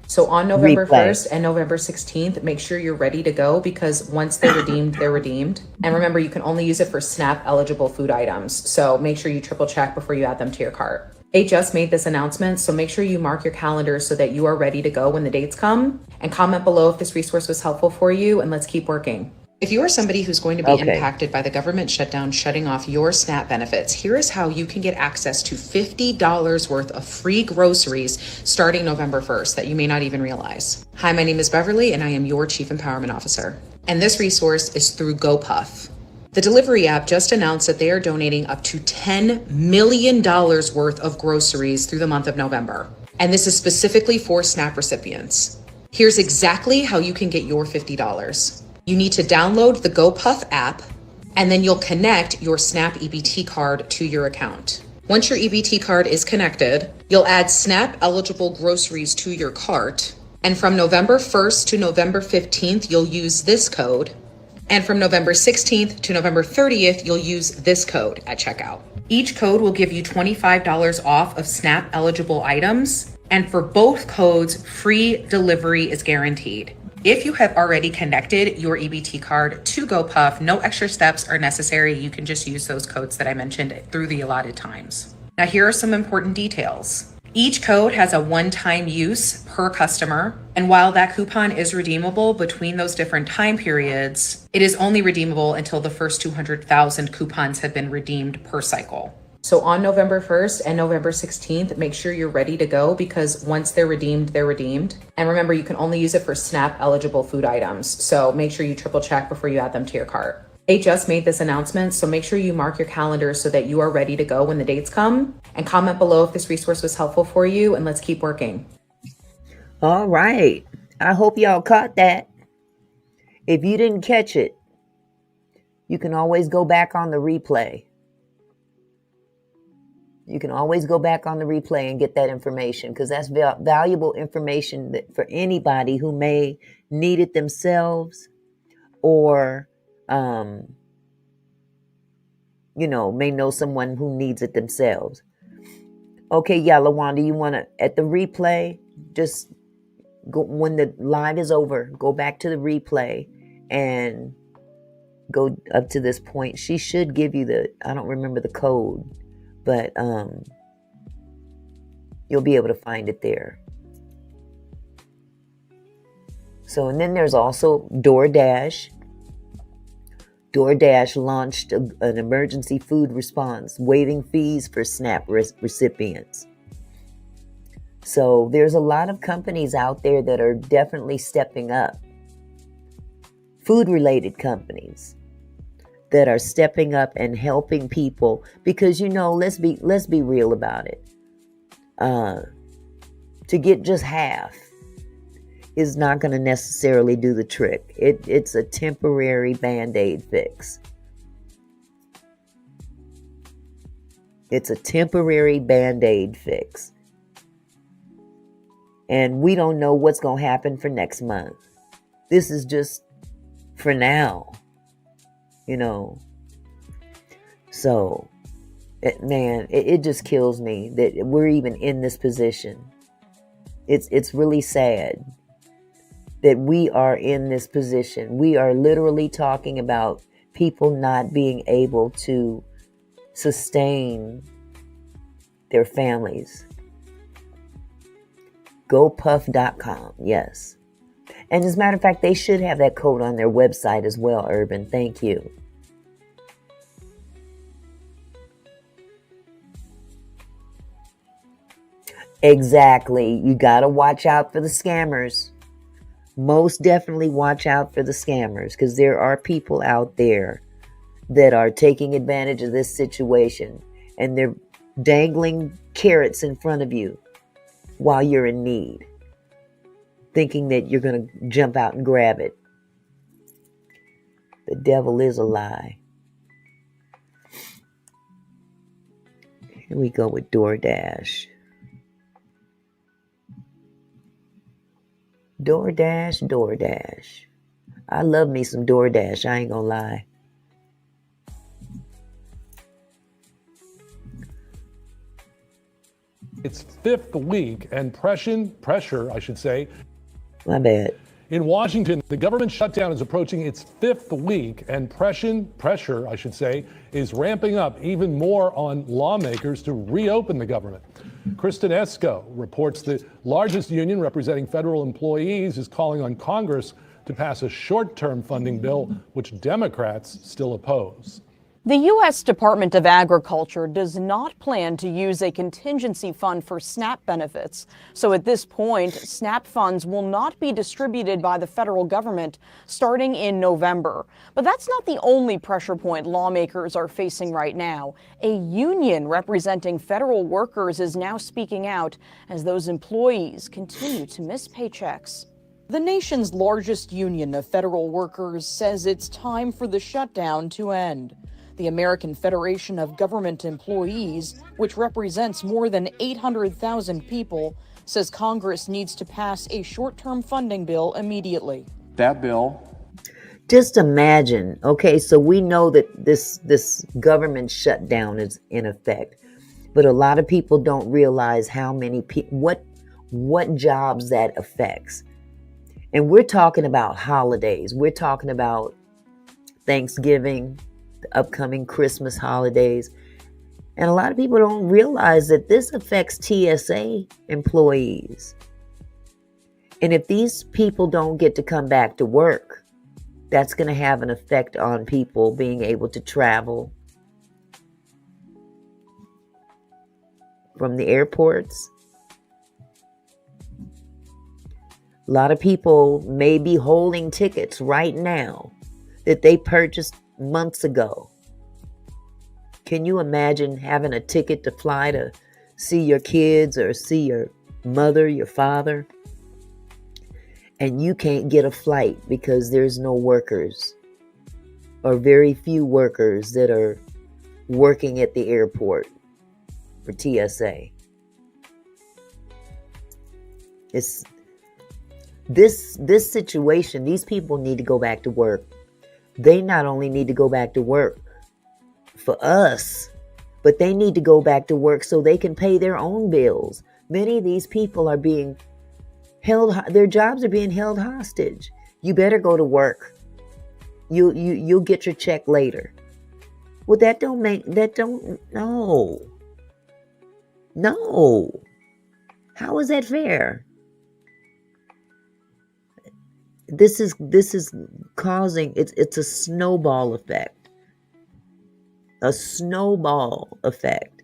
So on November replay. 1st and November 16th, make sure you're ready to go because once they're redeemed, they're redeemed. And remember, you can only use it for SNAP eligible food items. So make sure you triple check before you add them to your cart. They just made this announcement, so make sure you mark your calendar so that you are ready to go when the dates come. And comment below if this resource was helpful for you, and let's keep working. If you are somebody who's going to be Okay. impacted by the government shutdown shutting off your SNAP benefits, here is how you can get access to $50 worth of free groceries starting November 1st that you may not even realize. Hi, my name is Beverly, and I am your Chief Empowerment Officer. And this resource is through GoPuff. The delivery app just announced that they are donating up to $10 million worth of groceries through the month of November. And this is specifically for SNAP recipients. Here's exactly how you can get your $50. You need to download the GoPuff app, and then you'll connect your SNAP EBT card to your account. Once your EBT card is connected, you'll add SNAP eligible groceries to your cart. And from November 1st to November 15th, you'll use this code. And from November 16th to November 30th, you'll use this code at checkout. Each code will give you $25 off of SNAP eligible items. And for both codes, free delivery is guaranteed. If you have already connected your EBT card to GoPuff, no extra steps are necessary. You can just use those codes that I mentioned through the allotted times. Now, here are some important details. Each code has a one-time use per customer, and while that coupon is redeemable between those different time periods, it is only redeemable until the first 200,000 coupons have been redeemed per cycle. So on November 1st and November 16th, make sure you're ready to go because once they're redeemed, they're redeemed. And remember, you can only use it for SNAP eligible food items. So make sure you triple check before you add them to your cart. They just made this announcement, so make sure you mark your calendar so that you are ready to go when the dates come. And comment below if this resource was helpful for you, and let's keep working. All right. I hope y'all caught that. If you didn't catch it, you can always go back on the replay. You can always go back on the replay and get that information because that's valuable information that for anybody who may need it themselves or, may know someone who needs it themselves. Okay, yeah, Lawanda, you want to, at the replay, just go, when the live is over, go back to the replay and go up to this point. She should give you I don't remember the code, but you'll be able to find it there. So, and then there's also Doordash. Doordash launched an emergency food response, waiving fees for SNAP recipients. So there's a lot of companies out there that are definitely stepping up. Food-related companies that are stepping up and helping people because, let's be real about it. To get just half is not going to necessarily do the trick. It's a temporary Band-Aid fix. It's a temporary Band-Aid fix. And we don't know what's going to happen for next month. This is just for now, So, it just kills me that we're even in this position. It's really sad that we are in this position. We are literally talking about people not being able to sustain their families. GoPuff.com, yes. And as a matter of fact, they should have that code on their website as well, Urban. Thank you. Exactly. You got to watch out for the scammers. Most definitely watch out for the scammers, because there are people out there that are taking advantage of this situation, and they're dangling carrots in front of you while you're in need, thinking that you're going to jump out and grab it. The devil is a lie. Here we go with Doordash. Doordash. I love me some Doordash, I ain't gonna lie. Its fifth week, and pressure, I should say. My bad. In Washington, the government shutdown is approaching its fifth week, and pressure, I should say, is ramping up even more on lawmakers to reopen the government. Kristen Esco reports the largest union representing federal employees is calling on Congress to pass a short-term funding bill, which Democrats still oppose. The U.S. Department of Agriculture does not plan to use a contingency fund for SNAP benefits. So at this point, SNAP funds will not be distributed by the federal government starting in November. But that's not the only pressure point lawmakers are facing right now. A union representing federal workers is now speaking out as those employees continue to miss paychecks. The nation's largest union of federal workers says it's time for the shutdown to end. The American Federation of Government Employees, which represents more than 800,000 people, says Congress needs to pass a short-term funding bill immediately. That bill. Just imagine, okay, so we know that this government shutdown is in effect, but a lot of people don't realize how many people, what jobs that affects. And we're talking about holidays. We're talking about Thanksgiving, the upcoming Christmas holidays. And a lot of people don't realize that this affects TSA employees. And if these people don't get to come back to work, that's going to have an effect on people being able to travel from the airports. A lot of people may be holding tickets right now that they purchased months ago. Can you imagine having a ticket to fly to see your kids or see your mother, your father, and you can't get a flight because there's no workers or very few workers that are working at the airport for TSA? It's this situation. These people need to go back to work. They not only need to go back to work for us, but they need to go back to work so they can pay their own bills. Many of these people are being held, their jobs are being held hostage. You better go to work. You'll get your check later. Well, no. How is that fair? This is causing, it's a snowball effect. A snowball effect.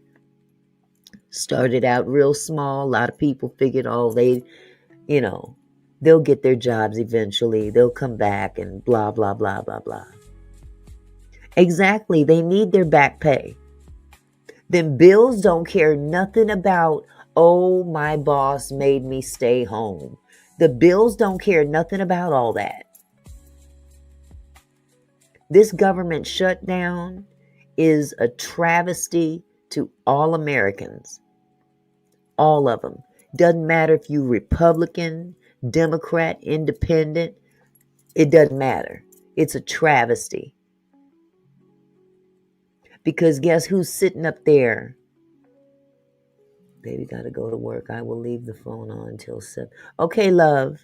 Started out real small. A lot of people figured, they'll get their jobs eventually. They'll come back and blah, blah, blah, blah, blah. Exactly. They need their back pay. Then bills don't care nothing about, oh, my boss made me stay home. The bills don't care nothing about all that. This government shutdown is a travesty to all Americans. All of them. Doesn't matter if you're Republican, Democrat, Independent. It doesn't matter. It's a travesty. Because guess who's sitting up there? Baby, gotta go to work. I will leave the phone on until 7. Okay, love.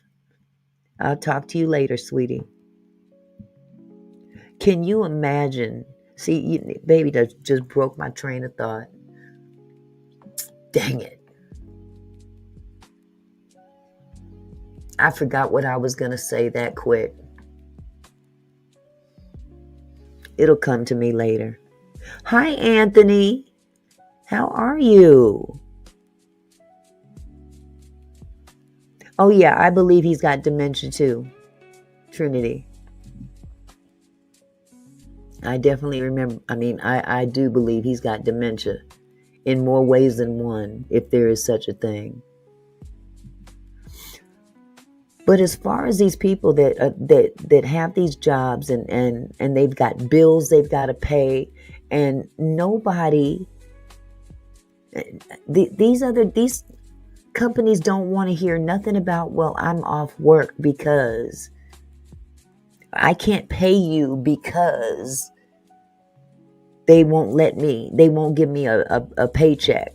I'll talk to you later, sweetie. Can you imagine? See, baby just broke my train of thought. Dang it. I forgot what I was going to say that quick. It'll come to me later. Hi, Anthony. How are you? Oh, yeah, I believe he's got dementia too. Trinity. I definitely remember. I do believe he's got dementia in more ways than one, if there is such a thing. But as far as these people that have these jobs and they've got bills they've got to pay, and nobody, these companies don't want to hear nothing about, well, I'm off work because I can't pay you because they won't give me a paycheck.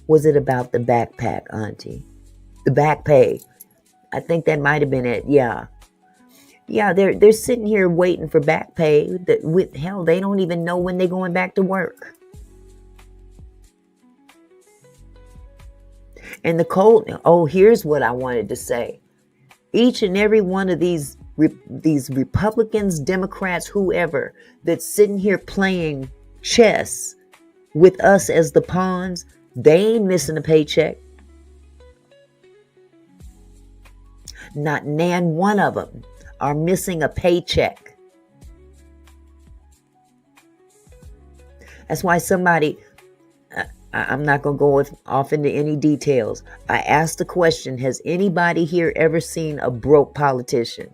Was it about the backpack, Auntie? The back pay. I think that might have been it. Yeah. Yeah, they're sitting here waiting for back pay. Hell, they don't even know when they're going back to work. And the cold. Oh, here's what I wanted to say. Each and every one of these Republicans, Democrats, whoever that's sitting here playing chess with us as the pawns, they ain't missing a paycheck. Not nan one of them are missing a paycheck. That's why somebody, I'm not going to go off into any details. I asked the question, has anybody here ever seen a broke politician?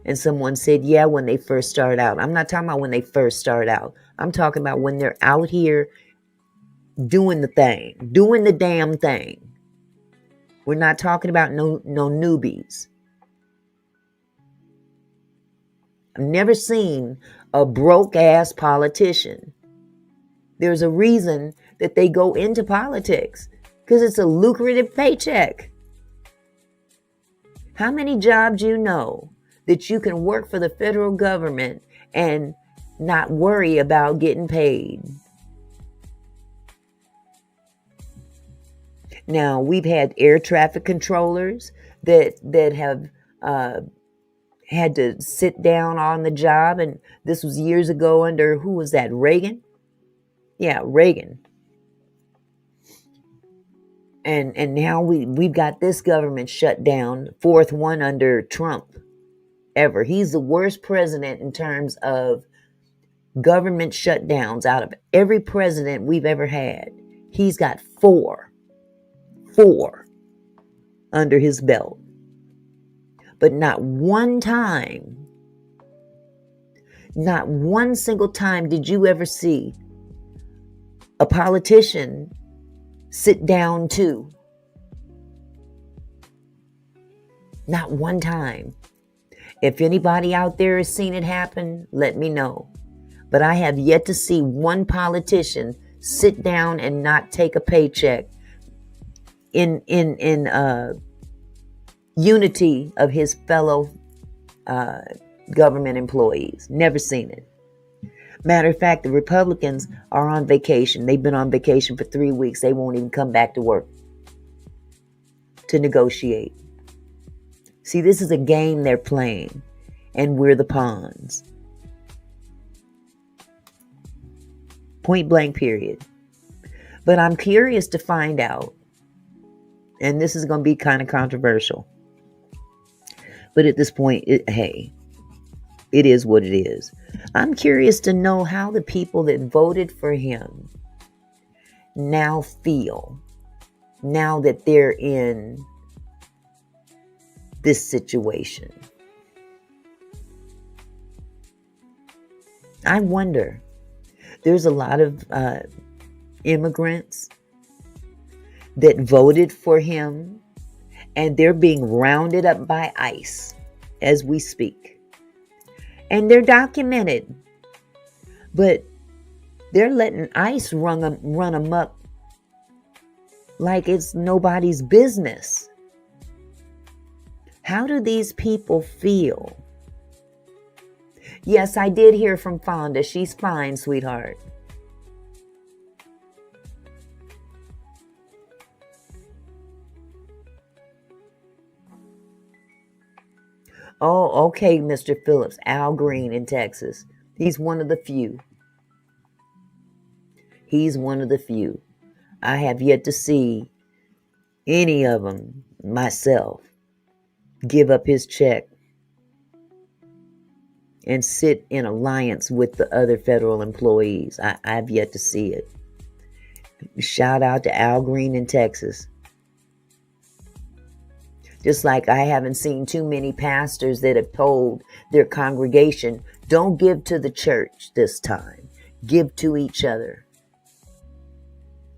And someone said, yeah, when they first start out. I'm not talking about when they first start out. I'm talking about when they're out here doing the thing, doing the damn thing. We're not talking about no newbies. I've never seen a broke ass politician. There's a reason that they go into politics, because it's a lucrative paycheck. How many jobs you know that you can work for the federal government and not worry about getting paid? Now, we've had air traffic controllers that have had to sit down on the job, and this was years ago under, who was that, Reagan? Yeah, Reagan. And now we've got this government shut down, fourth one under Trump ever. He's the worst president in terms of government shutdowns out of every president we've ever had. He's got four under his belt. But not one time, not one single time did you ever see a politician sit down too. Not one time. If anybody out there has seen it happen, let me know. But I have yet to see one politician sit down and not take a paycheck in unity of his fellow government employees. Never seen it. Matter of fact, the Republicans are on vacation. They've been on vacation for 3 weeks. They won't even come back to work to negotiate. See, this is a game they're playing, and we're the pawns. Point blank, period. But I'm curious to find out, and this is going to be kind of controversial, but at this point, hey, it is what it is. I'm curious to know how the people that voted for him now feel, now that they're in this situation. I wonder. There's a lot of immigrants that voted for him, and they're being rounded up by ICE as we speak. And they're documented, but they're letting ICE run amok like it's nobody's business. How do these people feel? Yes, I did hear from Fonda. She's fine, sweetheart. Oh, okay, Mr. Phillips. Al Green in Texas. He's one of the few. He's one of the few. I have yet to see any of them myself give up his check and sit in alliance with the other federal employees. I've yet to see it. Shout out to Al Green in Texas. Just like I haven't seen too many pastors that have told their congregation, don't give to the church this time. Give to each other.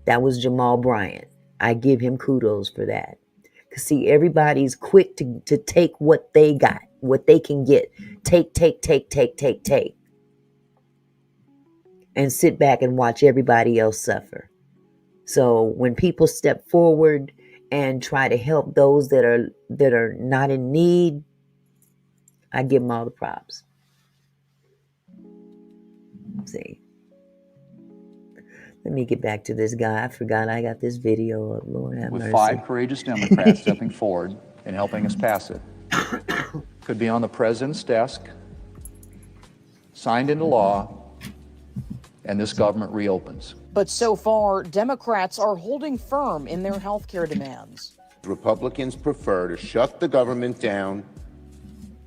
That was Jamal Bryant. I give him kudos for that. Because see, everybody's quick to take what they got, what they can get. Take. And sit back and watch everybody else suffer. So when people step forward and try to help those that are not in need, I give them all the props. See. Let me get back to this guy. I forgot I got this video up. Lord have mercy. With 5 courageous Democrats stepping forward and helping us pass it. Could be on the president's desk, signed into law, and this government reopens. But so far, Democrats are holding firm in their health care demands. Republicans prefer to shut the government down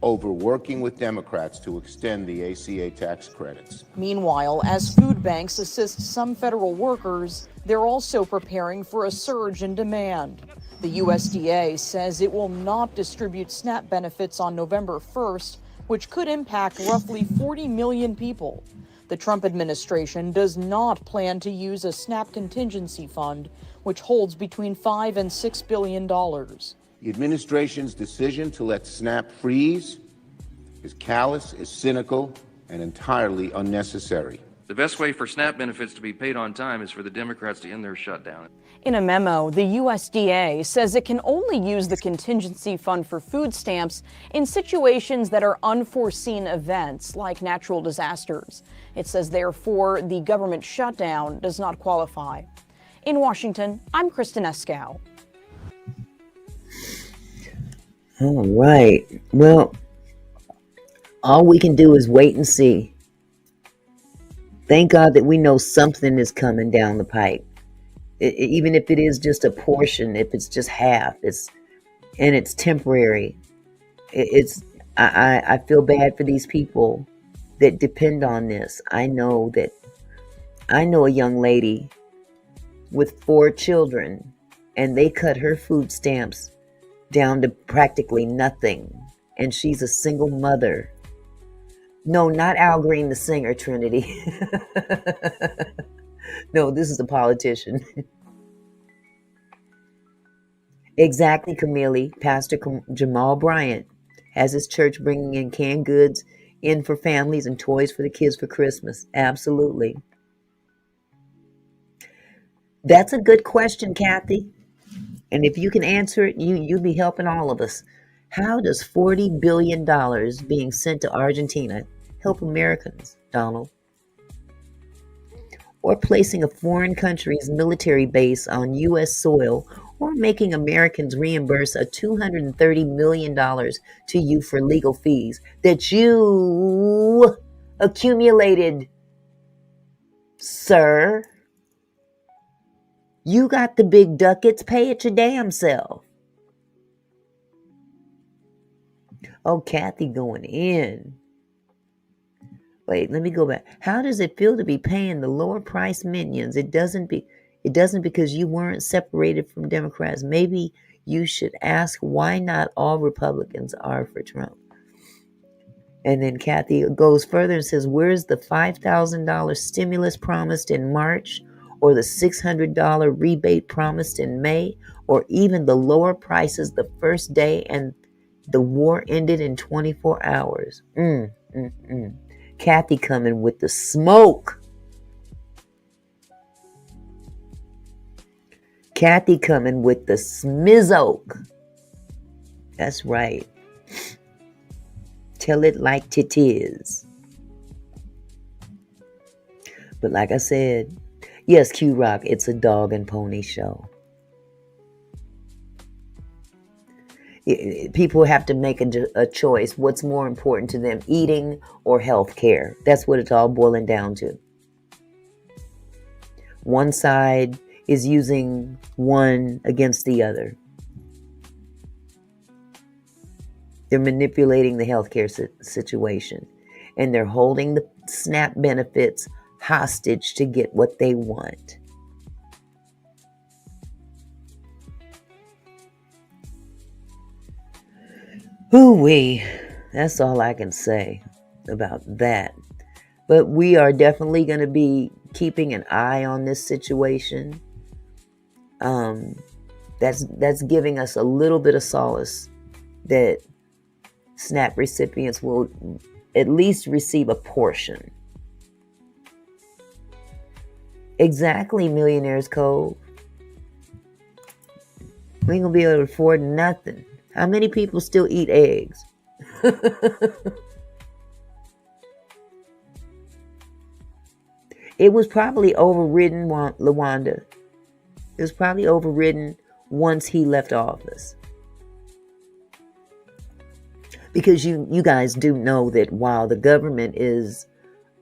over working with Democrats to extend the ACA tax credits. Meanwhile, as food banks assist some federal workers, they're also preparing for a surge in demand. The USDA says it will not distribute SNAP benefits on November 1st, which could impact roughly 40 million people. The Trump administration does not plan to use a SNAP contingency fund, which holds between $5 and $6 billion. The administration's decision to let SNAP freeze is callous, is cynical, and entirely unnecessary. The best way for SNAP benefits to be paid on time is for the Democrats to end their shutdown. In a memo, the USDA says it can only use the contingency fund for food stamps in situations that are unforeseen events like natural disasters. It says, therefore, the government shutdown does not qualify. In Washington, I'm Kristen Eskow. All right. Well, all we can do is wait and see. Thank God that we know something is coming down the pipe. Even if it is just a portion, if it's just half, it's temporary. I feel bad for these people that depend on this. I know a young lady with 4 children, and they cut her food stamps down to practically nothing, and she's a single mother. No, not Al Green, the singer, Trinity. No, this is a politician. Exactly, Camille. Pastor Jamal Bryant has his church bringing in canned goods in for families and toys for the kids for Christmas. Absolutely. That's a good question, Kathy. And if you can answer it, you'll be helping all of us. How does $40 billion being sent to Argentina help Americans, Donald? Or placing a foreign country's military base on U.S. soil, or making Americans reimburse a $230 million to you for legal fees that you accumulated, sir. You got the big ducats, pay it your damn self. Oh, Kathy going in. Wait, let me go back. How does it feel to be paying the lower price minions? It doesn't because you weren't separated from Democrats. Maybe you should ask why not all Republicans are for Trump. And then Kathy goes further and says, where's the $5,000 stimulus promised in March, or the $600 rebate promised in May, or even the lower prices the first day and the war ended in 24 hours? Kathy coming with the smoke. Kathy coming with the smizoke. That's right. Tell it like 'tis. But like I said, yes, Q-Rock, it's a dog and pony show. People have to make a choice. What's more important to them, eating or health care? That's what it's all boiling down to. One side is using one against the other. They're manipulating the healthcare situation, and they're holding the SNAP benefits hostage to get what they want. Ooh-wee. That's all I can say about that. But we are definitely going to be keeping an eye on this situation. That's giving us a little bit of solace that SNAP recipients will at least receive a portion. Exactly, Millionaires Cove. We ain't gonna be able to afford nothing. How many people still eat eggs? It was probably overridden, LaWanda. It was probably overridden once he left office. Because you guys do know that while the government is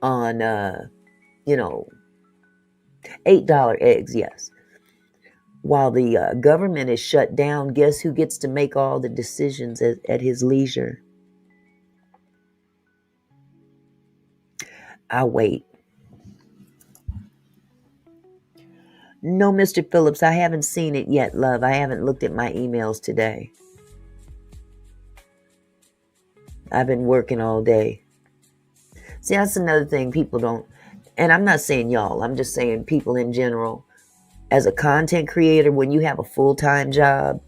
on, $8 eggs, yes. While the government is shut down, guess who gets to make all the decisions at his leisure? I'll wait. No, Mr. Phillips, I haven't seen it yet, love. I haven't looked at my emails today. I've been working all day. See, that's another thing people don't, and I'm not saying y'all, I'm just saying people in general. As a content creator, when you have a full-time job,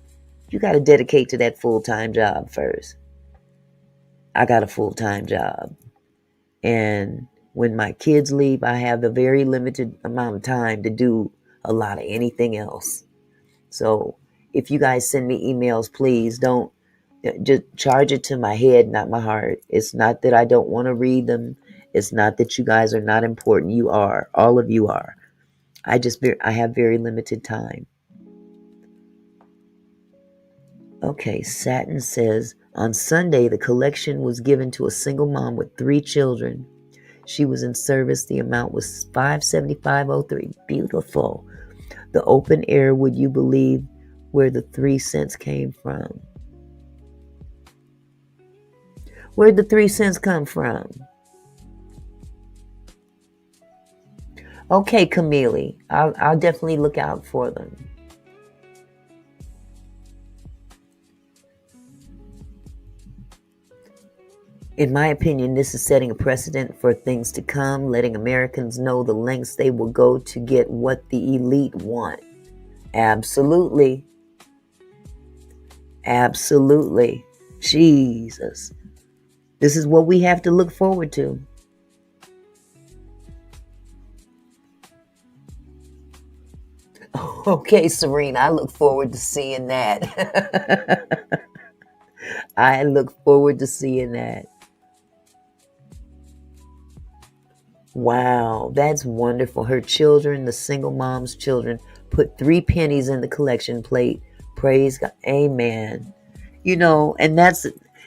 you got to dedicate to that full-time job first. I got a full-time job. And when my kids leave, I have a very limited amount of time to do a lot of anything else. So if you guys send me emails, please don't just charge it to my head, not my heart. It's not that I don't want to read them. It's not that you guys are not important. You are. All of you are. I have very limited time. Okay, Satin says, on Sunday, the collection was given to a single mom with 3 children. She was in service. The amount was $575.03. Beautiful. The open air, would you believe where the 3 cents came from? Where'd the 3 cents come from? Okay, Camille, I'll definitely look out for them. In my opinion, this is setting a precedent for things to come, letting Americans know the lengths they will go to get what the elite want. Absolutely. Absolutely. Jesus. This is what we have to look forward to. Okay, Serena, I look forward to seeing that. I look forward to seeing that. Wow, that's wonderful. Her children, the single mom's children, put 3 pennies in the collection plate. Praise God. Amen. And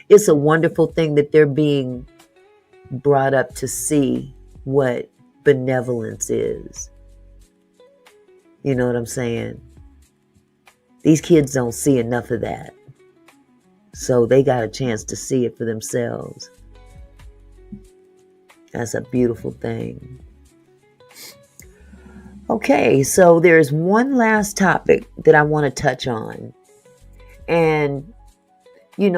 it's a wonderful thing that they're being brought up to see what benevolence is. You know what I'm saying? These kids don't see enough of that. So they got a chance to see it for themselves. That's a beautiful thing. Okay, so there's one last topic that I want to touch on. And I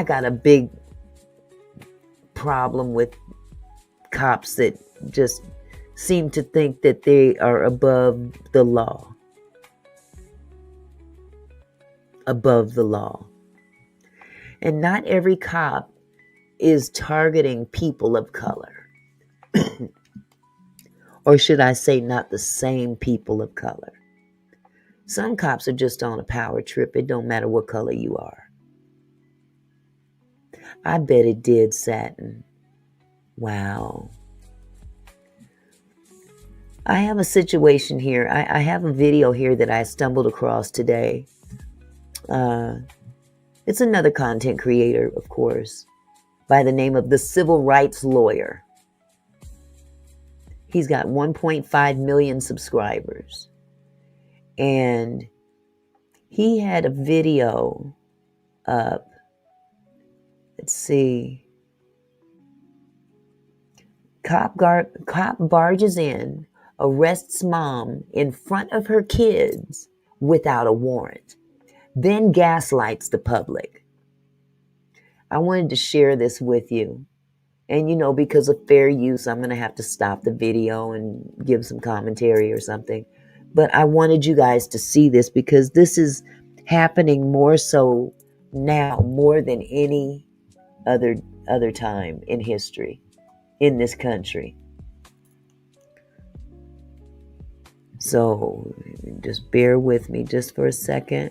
got a big problem with cops that just seem to think that they are above the law. Above the law. And not every cop is targeting people of color. Or should I say not the same people of color. Some cops are just on a power trip. It don't matter what color you are. I bet it did, Satin. Wow. I have a situation here. I have a video here that I stumbled across today. It's another content creator, of course, by the name of the Civil Rights Lawyer. He's got 1.5 million subscribers. And he had a video up. Let's see. Cop barges in, arrests mom in front of her kids without a warrant, then gaslights the public. I wanted to share this with you. And, you know, because of fair use, I'm going to have to stop the video and give some commentary or something. But I wanted you guys to see this because this is happening more so now, more than any other time in history in this country. So just bear with me just for a second.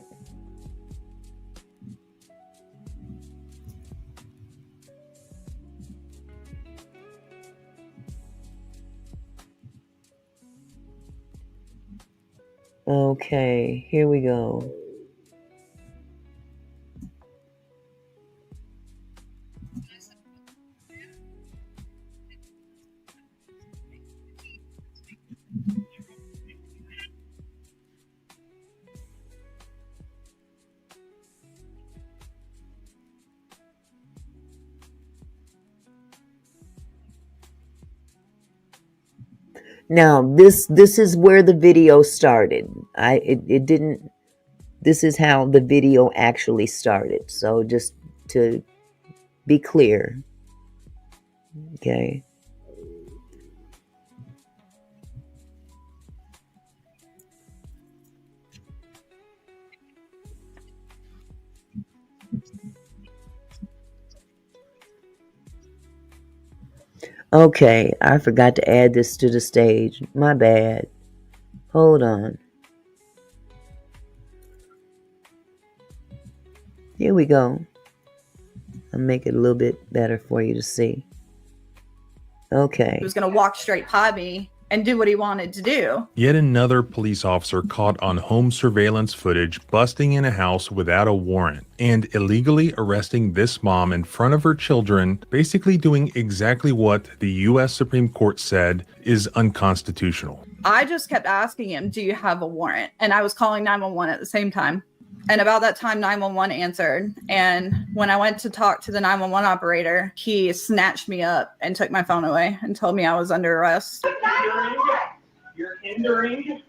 Okay, here we go. Now, this is where the video started. It didn't. This is how the video actually started. So just to be clear, okay. Okay, I forgot to add this to the stage. My bad. Hold on. Here we go. I'll make it a little bit better for you to see. Okay. He was going to walk straight by me and do what he wanted to do. Yet another police officer caught on home surveillance footage busting in a house without a warrant and illegally arresting this mom in front of her children, basically doing exactly what the U.S. Supreme Court said is unconstitutional. I just kept asking him, do you have a warrant? And I was calling 911 at the same time. And about that time, 911 answered. And when I went to talk to the 911 operator, he snatched me up and took my phone away and told me I was under arrest. You're hindering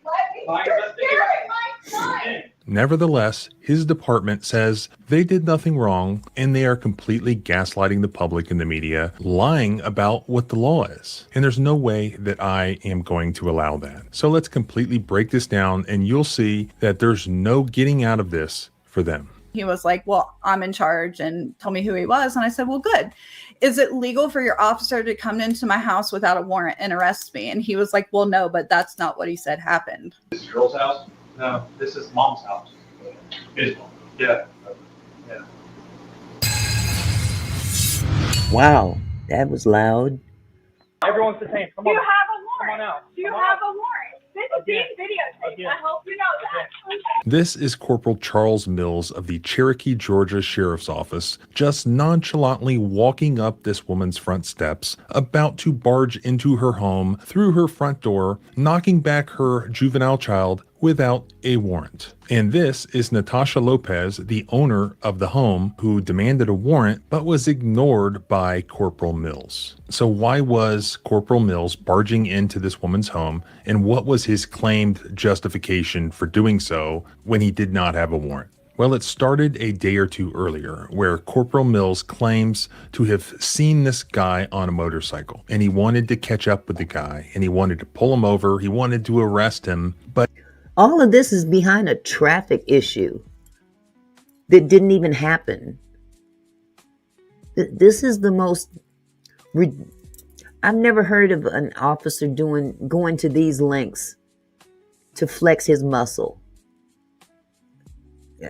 my investigation. Nevertheless, his department says they did nothing wrong and they are completely gaslighting the public and the media, lying about what the law is. And there's no way that I am going to allow that. So let's completely break this down and you'll see that there's no getting out of this for them. He was like, well, I'm in charge, and told me who he was. And I said, well, good. Is it legal for your officer to come into my house without a warrant and arrest me? And he was like, well, no, but that's not what he said happened. This is girl's house? No, this is mom's house. His mom. Yeah. Yeah. Wow, that was loud. Everyone's the same. Come on. You have a warrant. Come on out. You have a warrant. This is being videotaped. I hope you know that. This is Corporal Charles Mills of the Cherokee, Georgia Sheriff's Office, just nonchalantly walking up this woman's front steps, about to barge into her home through her front door, knocking back her juvenile child without a warrant. And this is Natasha Lopez, the owner of the home, who demanded a warrant but was ignored by Corporal Mills. So why was Corporal Mills barging into this woman's home, and what was his claimed justification for doing so when he did not have a warrant? Well, it started a day or two earlier where Corporal Mills claims to have seen this guy on a motorcycle, and he wanted to catch up with the guy, and he wanted to pull him over, he wanted to arrest him, but all of this is behind a traffic issue that didn't even happen. This is the most... I've never heard of an officer going to these lengths to flex his muscle.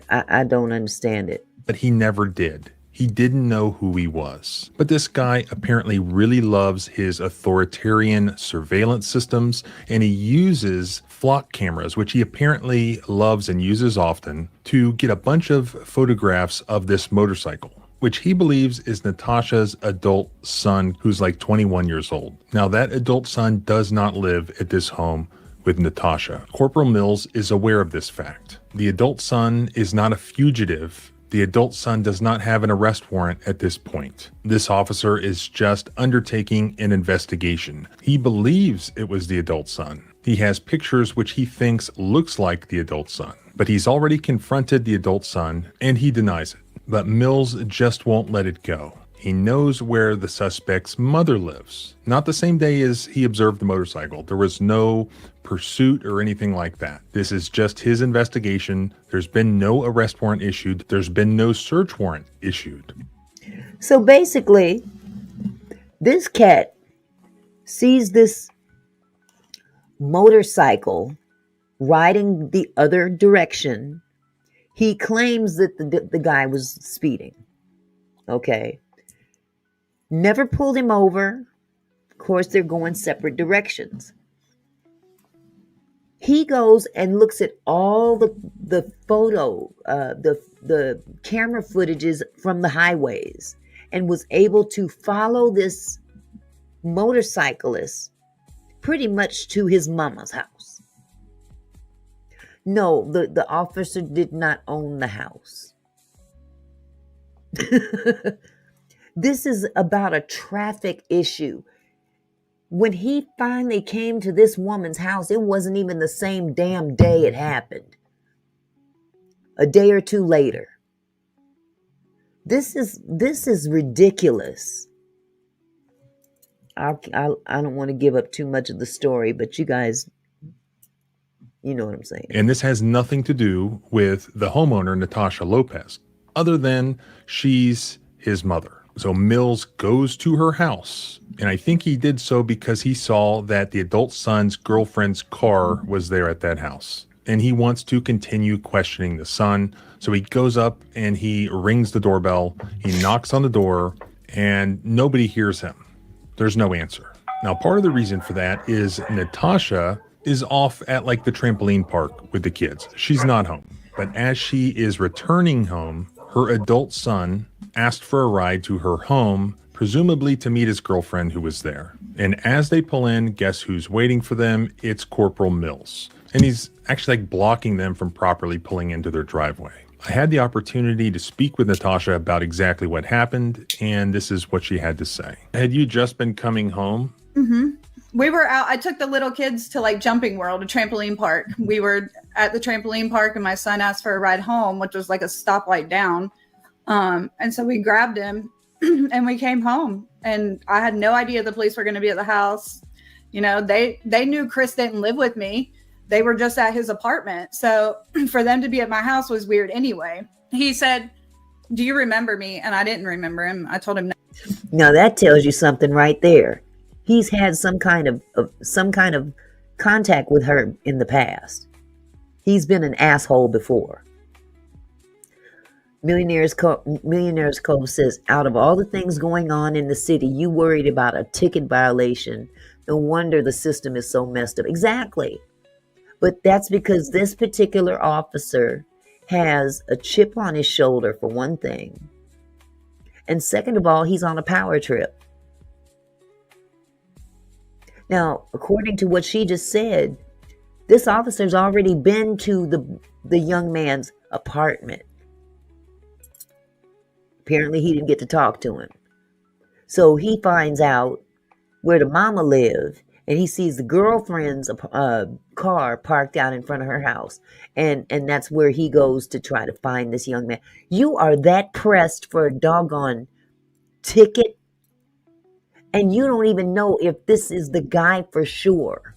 I don't understand it. But he never did. He didn't know who he was. But this guy apparently really loves his authoritarian surveillance systems, and he uses flock cameras, which he apparently loves and uses often, to get a bunch of photographs of this motorcycle, which he believes is Natasha's adult son, who's like 21 years old. Now, that adult son does not live at this home with Natasha. Corporal Mills is aware of this fact. The adult son is not a fugitive. The adult son does not have an arrest warrant at this point. This officer is just undertaking an investigation. He believes it was the adult son. He has pictures which he thinks looks like the adult son, but he's already confronted the adult son and he denies it. But Mills just won't let it go. He knows where the suspect's mother lives. Not the same day as he observed the motorcycle. There was no pursuit or anything like that. This is just his investigation. There's been no arrest warrant issued. There's been no search warrant issued. So basically, this cat sees this motorcycle riding the other direction. He claims that the guy was speeding. Okay. Never pulled him over. Of course, they're going separate directions. He goes and looks at all the camera footages from the highways and was able to follow this motorcyclist pretty much to his mama's house. No, the officer did not own the house. This is about a traffic issue. When he finally came to this woman's house, it wasn't even the same damn day it happened. A day or two later. This is ridiculous. I don't want to give up too much of the story, but you guys, you know what I'm saying. And this has nothing to do with the homeowner, Natasha Lopez, other than she's his mother. So Mills goes to her house, and I think he did so because he saw that the adult son's girlfriend's car was there at that house. And he wants to continue questioning the son. So he goes up and he rings the doorbell. He knocks on the door, and nobody hears him. There's no answer. Now, part of the reason for that is Natasha is off at like the trampoline park with the kids. She's not home. But as she is returning home, her adult son asked for a ride to her home, presumably to meet his girlfriend who was there. And as they pull in, guess who's waiting for them? It's Corporal Mills. And he's actually like blocking them from properly pulling into their driveway. I had the opportunity to speak with Natasha about exactly what happened, and this is what she had to say. Had you just been coming home? Mm-hmm. We were out. I took the little kids to like Jumping World, a trampoline park. We were at the trampoline park and my son asked for a ride home, which was like a stoplight down. And so we grabbed him and we came home, and I had no idea the police were going to be at the house. You know, they knew Chris didn't live with me. They were just at his apartment. So for them to be at my house was weird anyway. He said, "Do you remember me?" And I didn't remember him. I told him no. Now that tells you something right there. He's had some kind of contact with her in the past. He's been an asshole before. Millionaires Cove says, out of all the things going on in the city, you worried about a ticket violation. No wonder the system is so messed up. Exactly. But that's because this particular officer has a chip on his shoulder, for one thing. And second of all, he's on a power trip. Now, according to what she just said, this officer's already been to the young man's apartment. Apparently, he didn't get to talk to him. So he finds out where the mama lived, and he sees the girlfriend's car parked out in front of her house. And that's where he goes to try to find this young man. You are that pressed for a doggone ticket, and you don't even know if this is the guy for sure.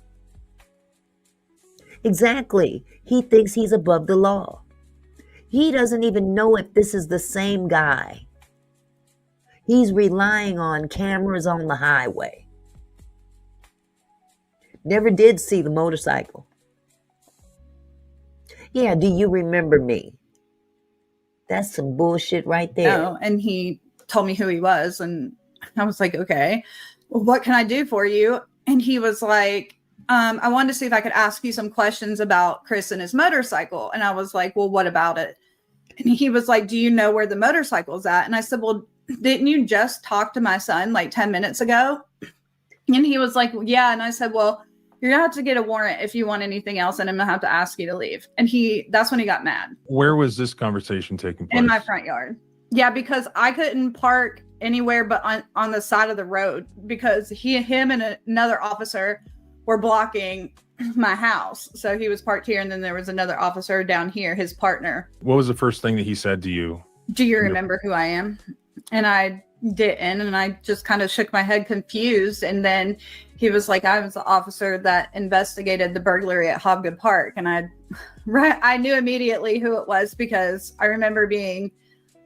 Exactly. He thinks he's above the law. He doesn't even know if this is the same guy. He's relying on cameras on the highway. Never did see the motorcycle. Yeah, do you remember me? That's some bullshit right there. No, and he told me who he was, and I was like, okay, well, what can I do for you? And he was like, I wanted to see if I could ask you some questions about Chris and his motorcycle. And I was like, well, what about it? And he was like, do you know where the motorcycle's at? And I said, well, didn't you just talk to my son like 10 minutes ago? And he was like, yeah. And I said, well, you're gonna have to get a warrant if you want anything else, and I'm gonna have to ask you to leave. And that's when he got mad. Where was this conversation taking place? In my front yard. Yeah, because I couldn't park anywhere but on the side of the road, because him and another officer were blocking my house. So he was parked here, and then there was another officer down here, his partner. What was the first thing that he said to you? Do you remember who I am? And I didn't, and I just kind of shook my head confused. And then he was like, I was the officer that investigated the burglary at Hobgood Park. And I knew immediately who it was, because I remember being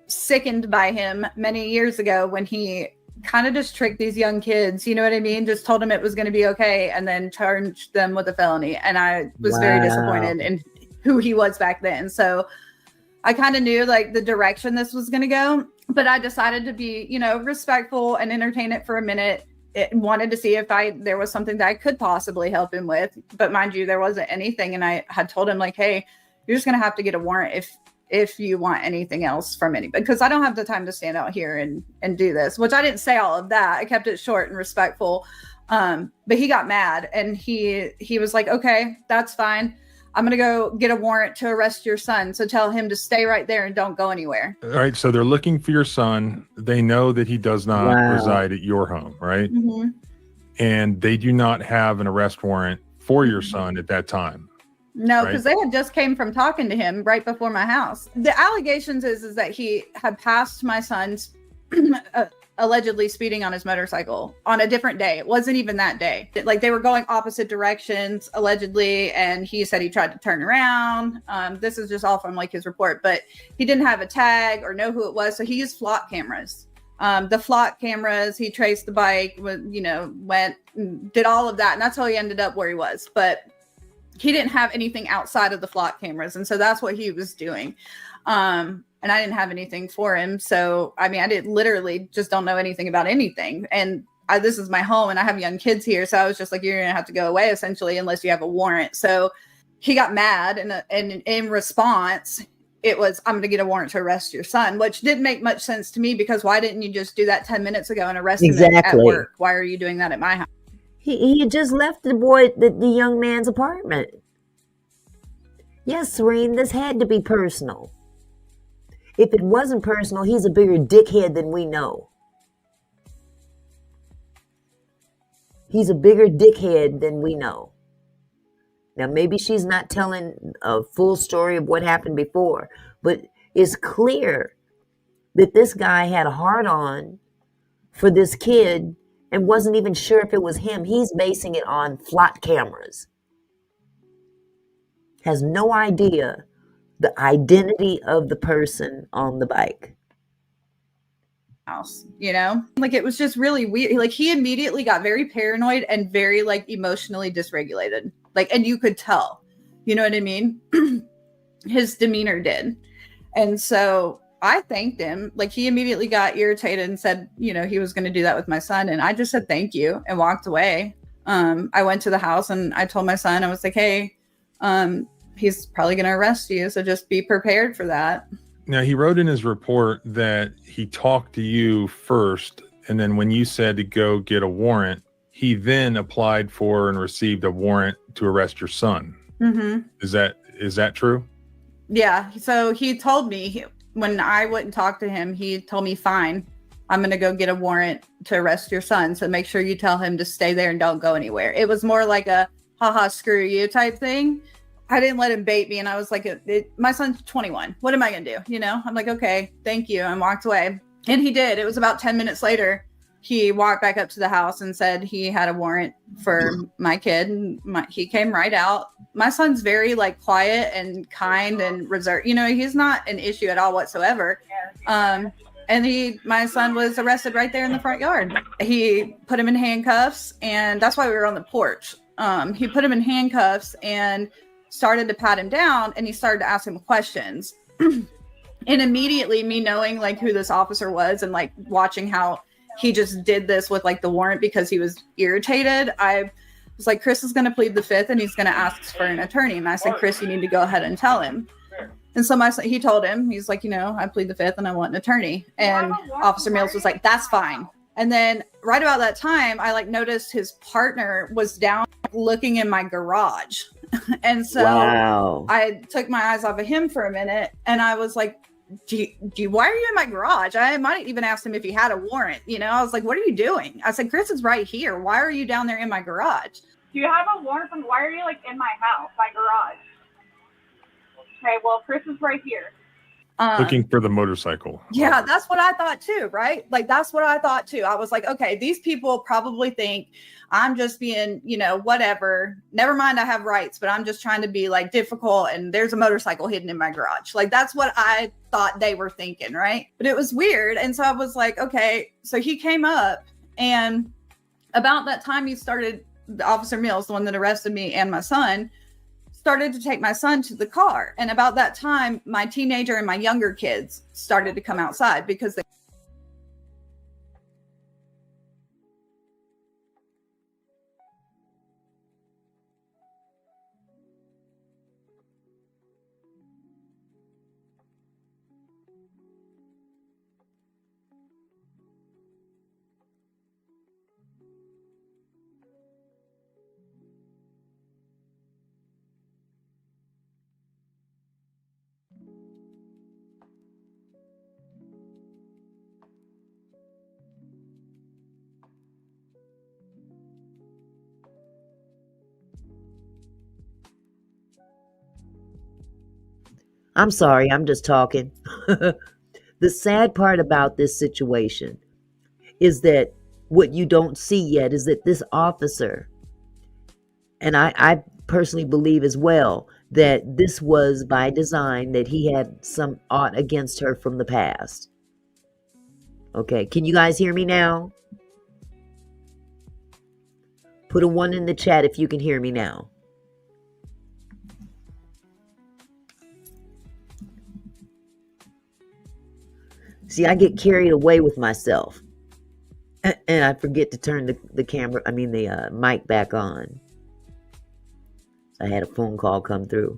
sickened by him many years ago when he kind of just tricked these young kids, you know what I mean? Just told them it was going to be okay, and then charged them with a felony. And I was very disappointed in who he was back then. So I kind of knew like the direction this was going to go, but I decided to be, respectful and entertain it for a minute. It wanted to see if there was something that I could possibly help him with. But mind you, there wasn't anything. And I had told him like, hey, you're just going to have to get a warrant if you want anything else from anybody, because I don't have the time to stand out here and do this, which I didn't say all of that. I kept it short and respectful. But he got mad, and he was like, okay, that's fine. I'm going to go get a warrant to arrest your son. So tell him to stay right there and don't go anywhere. All right. So they're looking for your son. They know that he does not reside at your home, right? Mm-hmm. And they do not have an arrest warrant for your son at that time. No, because they had just came from talking to him right before my house. The allegations is that he had passed my son's allegedly speeding on his motorcycle on a different day. It wasn't even that day. Like, they were going opposite directions allegedly, and he said he tried to turn around. This is just all from like his report, but he didn't have a tag or know who it was, so he used flock cameras. The flock cameras, he traced the bike, went and did all of that, and that's how he ended up where he was. But he didn't have anything outside of the flock cameras. And so that's what he was doing. And I didn't have anything for him. So, I mean, I literally just don't know anything about anything. And this is my home, and I have young kids here. So I was just like, you're going to have to go away essentially, unless you have a warrant. So he got mad. And in response, it was, I'm going to get a warrant to arrest your son, which didn't make much sense to me, because why didn't you just do that 10 minutes ago and arrest him at work? Why are you doing that at my house? He had just left the young man's apartment. Yes, Serene, this had to be personal. If it wasn't personal, he's a bigger dickhead than we know. He's a bigger dickhead than we know. Now, maybe she's not telling a full story of what happened before, but it's clear that this guy had a hard-on for this kid and wasn't even sure if it was him. He's basing it on flock cameras. Has no idea the identity of the person on the bike. House, like, it was just really weird. Like, he immediately got very paranoid and very like emotionally dysregulated. Like, and you could tell, you know what I mean? His demeanor did. And so I thanked him. Like, he immediately got irritated and said, he was going to do that with my son. And I just said, thank you, and walked away. I went to the house and I told my son, I was like, hey, he's probably going to arrest you. So just be prepared for that. Now, he wrote in his report that he talked to you first, and then when you said to go get a warrant, he then applied for and received a warrant to arrest your son. Mm-hmm. Is that true? Yeah. So he told me, when I wouldn't talk to him, he told me, fine, I'm going to go get a warrant to arrest your son. So make sure you tell him to stay there and don't go anywhere. It was more like a haha, screw you type thing. I didn't let him bait me. And I was like, my son's 21. What am I going to do? I'm like, okay, thank you. And walked away. And he did. It was about 10 minutes later. He walked back up to the house and said he had a warrant for my kid. And he came right out. My son's very like quiet and kind and reserved. He's not an issue at all whatsoever. And my son was arrested right there in the front yard. He put him in handcuffs, and that's why we were on the porch. He put him in handcuffs and started to pat him down, and he started to ask him questions. And immediately me knowing like who this officer was and like watching how he just did this with like the warrant because he was irritated, I was like, Chris is going to plead the fifth and he's going to ask for an attorney. And I said, Chris, you need to go ahead and tell him. And so he told him, he's like, I plead the fifth and I want an attorney. And Officer Mills was like, that's fine. And then right about that time, I like noticed his partner was down looking in my garage. And so I took my eyes off of him for a minute and I was like, why are you in my garage? I might even asked him if he had a warrant. I was like, what are you doing? I said, Chris is right here. Why are you down there in my garage? Do you have a warrant from, why are you like in my house, my garage? Okay, well, Chris is right here. Looking for the motorcycle. Yeah, that's what I thought too, right? Like, that's what I thought too. I was like, okay, these people probably think I'm just being, whatever. Never mind, I have rights, but I'm just trying to be like difficult and there's a motorcycle hidden in my garage. Like, that's what I thought they were thinking, right? But it was weird. And so I was like, okay. So he came up and about that time he started, the Officer Mills, the one that arrested me and my son, started to take my son to the car. And about that time, my teenager and my younger kids started to come outside because they I'm sorry, I'm just talking. The sad part about this situation is that what you don't see yet is that this officer, and I personally believe as well, that this was by design, that he had some ought against her from the past. Okay, can you guys hear me now? Put a 1 in the chat if you can hear me now. See, I get carried away with myself. And I forget to turn the mic back on. I had a phone call come through.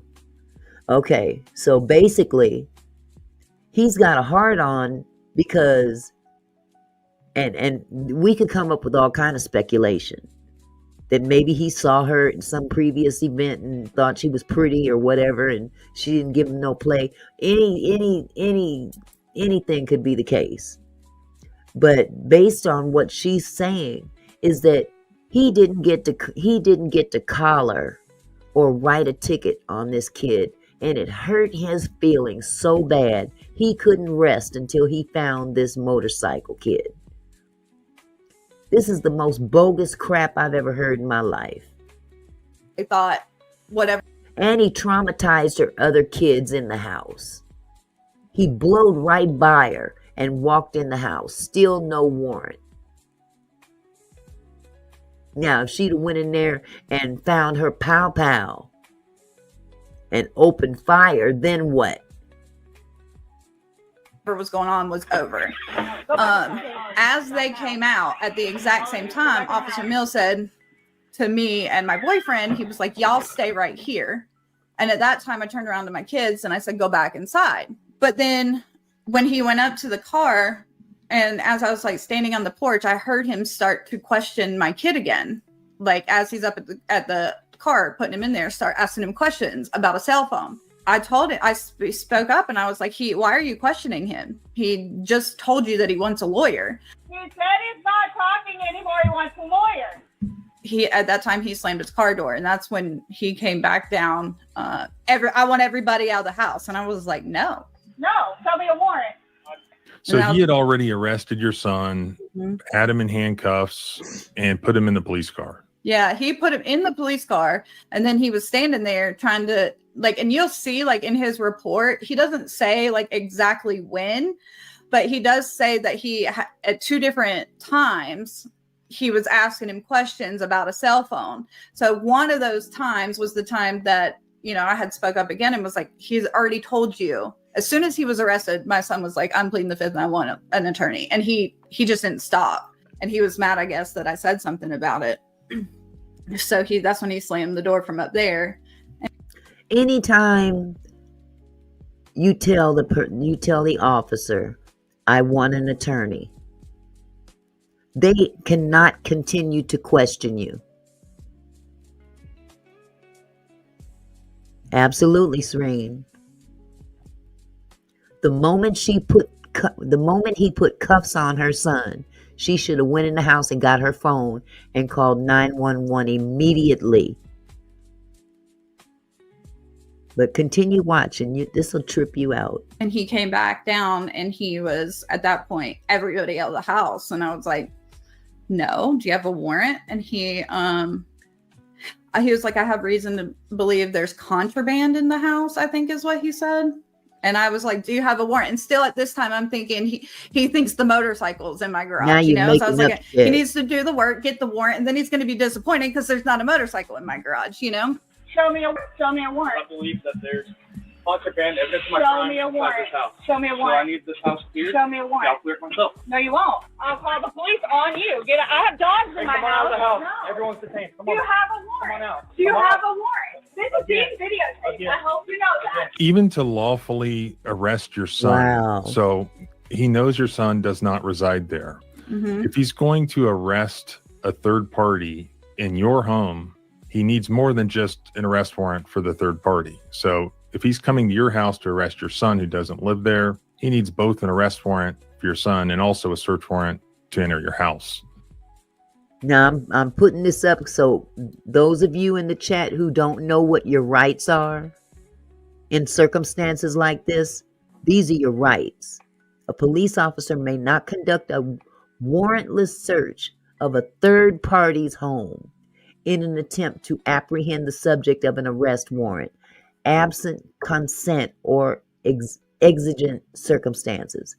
Okay, so basically, he's got a hard on because, and we could come up with all kind of speculation that maybe he saw her in some previous event and thought she was pretty or whatever, and she didn't give him no play. Anything could be the case. But based on what she's saying is that he didn't get to collar or write a ticket on this kid, and it hurt his feelings so bad he couldn't rest until he found this motorcycle kid. This is the most bogus crap I've ever heard in my life. I thought, whatever. And he traumatized her other kids in the house. He blowed right by her and walked in the house. Still no warrant. Now, if she'd have went in there and found her pow and opened fire, then what? Whatever was going on was over. As they came out at the exact same time, Officer Mills said to me and my boyfriend, he was like, y'all stay right here. And at that time, I turned around to my kids and I said, go back inside. But then when he went up to the car, and as I was like standing on the porch, I heard him start to question my kid again. Like as he's up at the car, putting him in there, start asking him questions about a cell phone. I told him, I spoke up and I was like, why are you questioning him? He just told you that he wants a lawyer. He said he's not talking anymore. He wants a lawyer. At that time, he slammed his car door. And that's when he came back down. I want everybody out of the house. And I was like, no. No, tell me a warrant. So he had already arrested your son, had him in handcuffs, and put him in the police car. Yeah, he put him in the police car, and then he was standing there trying to, like, and you'll see, like, in his report, he doesn't say, like, exactly when, but he does say that he, at 2 different times, he was asking him questions about a cell phone. So one of those times was the time that, I had spoke up again and was like, he's already told you As soon as he was arrested, my son was like, I'm pleading the fifth and I want an attorney. And he just didn't stop. And he was mad, I guess, that I said something about it. So that's when he slammed the door from up there. Anytime you tell the officer, I want an attorney, they cannot continue to question you. Absolutely, Serene. The moment he put cuffs on her son, she should have went in the house and got her phone and called 911 immediately. But continue watching. This will trip you out. And he came back down, and he was, at that point, everybody out of the house. And I was like, no, do you have a warrant? And he was like, I have reason to believe there's contraband in the house, I think is what he said. And I was like, do you have a warrant? And still at this time, I'm thinking he thinks the motorcycle's in my garage, Now you know? So I was like, shit. he needs to do the work, get the warrant, and then he's going to be disappointed because there's not a motorcycle in my garage, you know? Show me a warrant. I believe that there's contraband evidence of my Show crime me a inside warrant. this house. Show me a So I warrant. need this house cleared. Show me a warrant. I'll clear it myself. No, you won't. I'll call the police on you. I have dogs in Hey, my come on out of the house. No. Everyone's detained. Come Do on. you have a Come warrant? on out. Do you Come on have out. a warrant? This is being videotaped. Again. I hope you know that. Even to lawfully arrest your son. Wow. So he knows your son does not reside there. Mm-hmm. If he's going to arrest a third party in your home, he needs more than just an arrest warrant for the third party. So if he's coming to your house to arrest your son who doesn't live there, he needs both an arrest warrant for your son and also a search warrant to enter your house. Now, I'm putting this up so those of you in the chat who don't know what your rights are in circumstances like this, these are your rights. A police officer may not conduct a warrantless search of a third party's home in an attempt to apprehend the subject of an arrest warrant, absent consent or exigent circumstances.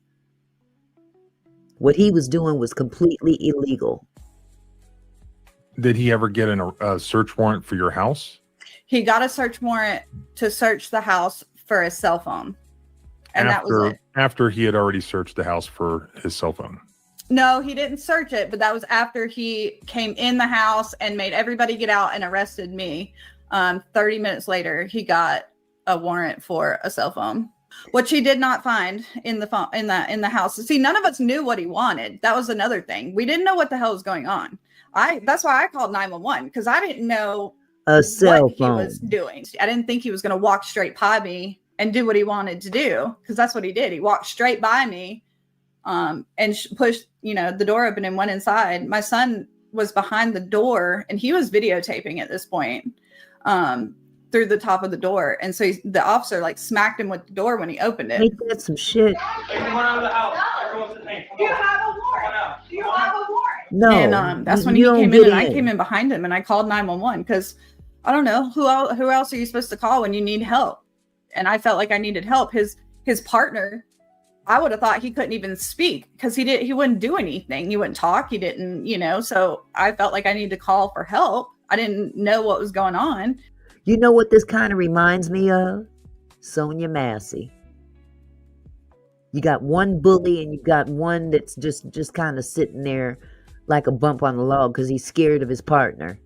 What he was doing was completely illegal. Did he ever get a search warrant for your house? He got a search warrant to search the house for his cell phone. And that was it. After he had already searched the house for his cell phone. No, he didn't search it, but that was after he came in the house and made everybody get out and arrested me. 30 minutes later, he got a warrant for a cell phone, which he did not find in the phone in the house. See, none of us knew what he wanted. That was another thing. We didn't know what the hell was going on. That's why I called 911, because I didn't know A cell what phone. he was doing. I didn't think he was going to walk straight by me and do what he wanted to do, because that's what he did. He walked straight by me and pushed, the door open and went inside. My son was behind the door and he was videotaping at this point through the top of the door. And so the officer smacked him with the door when he opened it. Ain't that some shit? Hey, come on out of the house. Everyone's detained. Come Do you on. have a warrant? Do you have a warrant? No. And that's when he you came don't in, and get I came in behind him and I called 911 because I don't know who else are you supposed to call when you need help? And I felt like I needed help. His partner, I would have thought he couldn't even speak because he wouldn't do anything. He wouldn't talk. He didn't, so I felt like I needed to call for help. I didn't know what was going on. You know what this kind of reminds me of? Sonia Massey. You got one bully and you got one that's just kind of sitting there like a bump on the log because he's scared of his partner.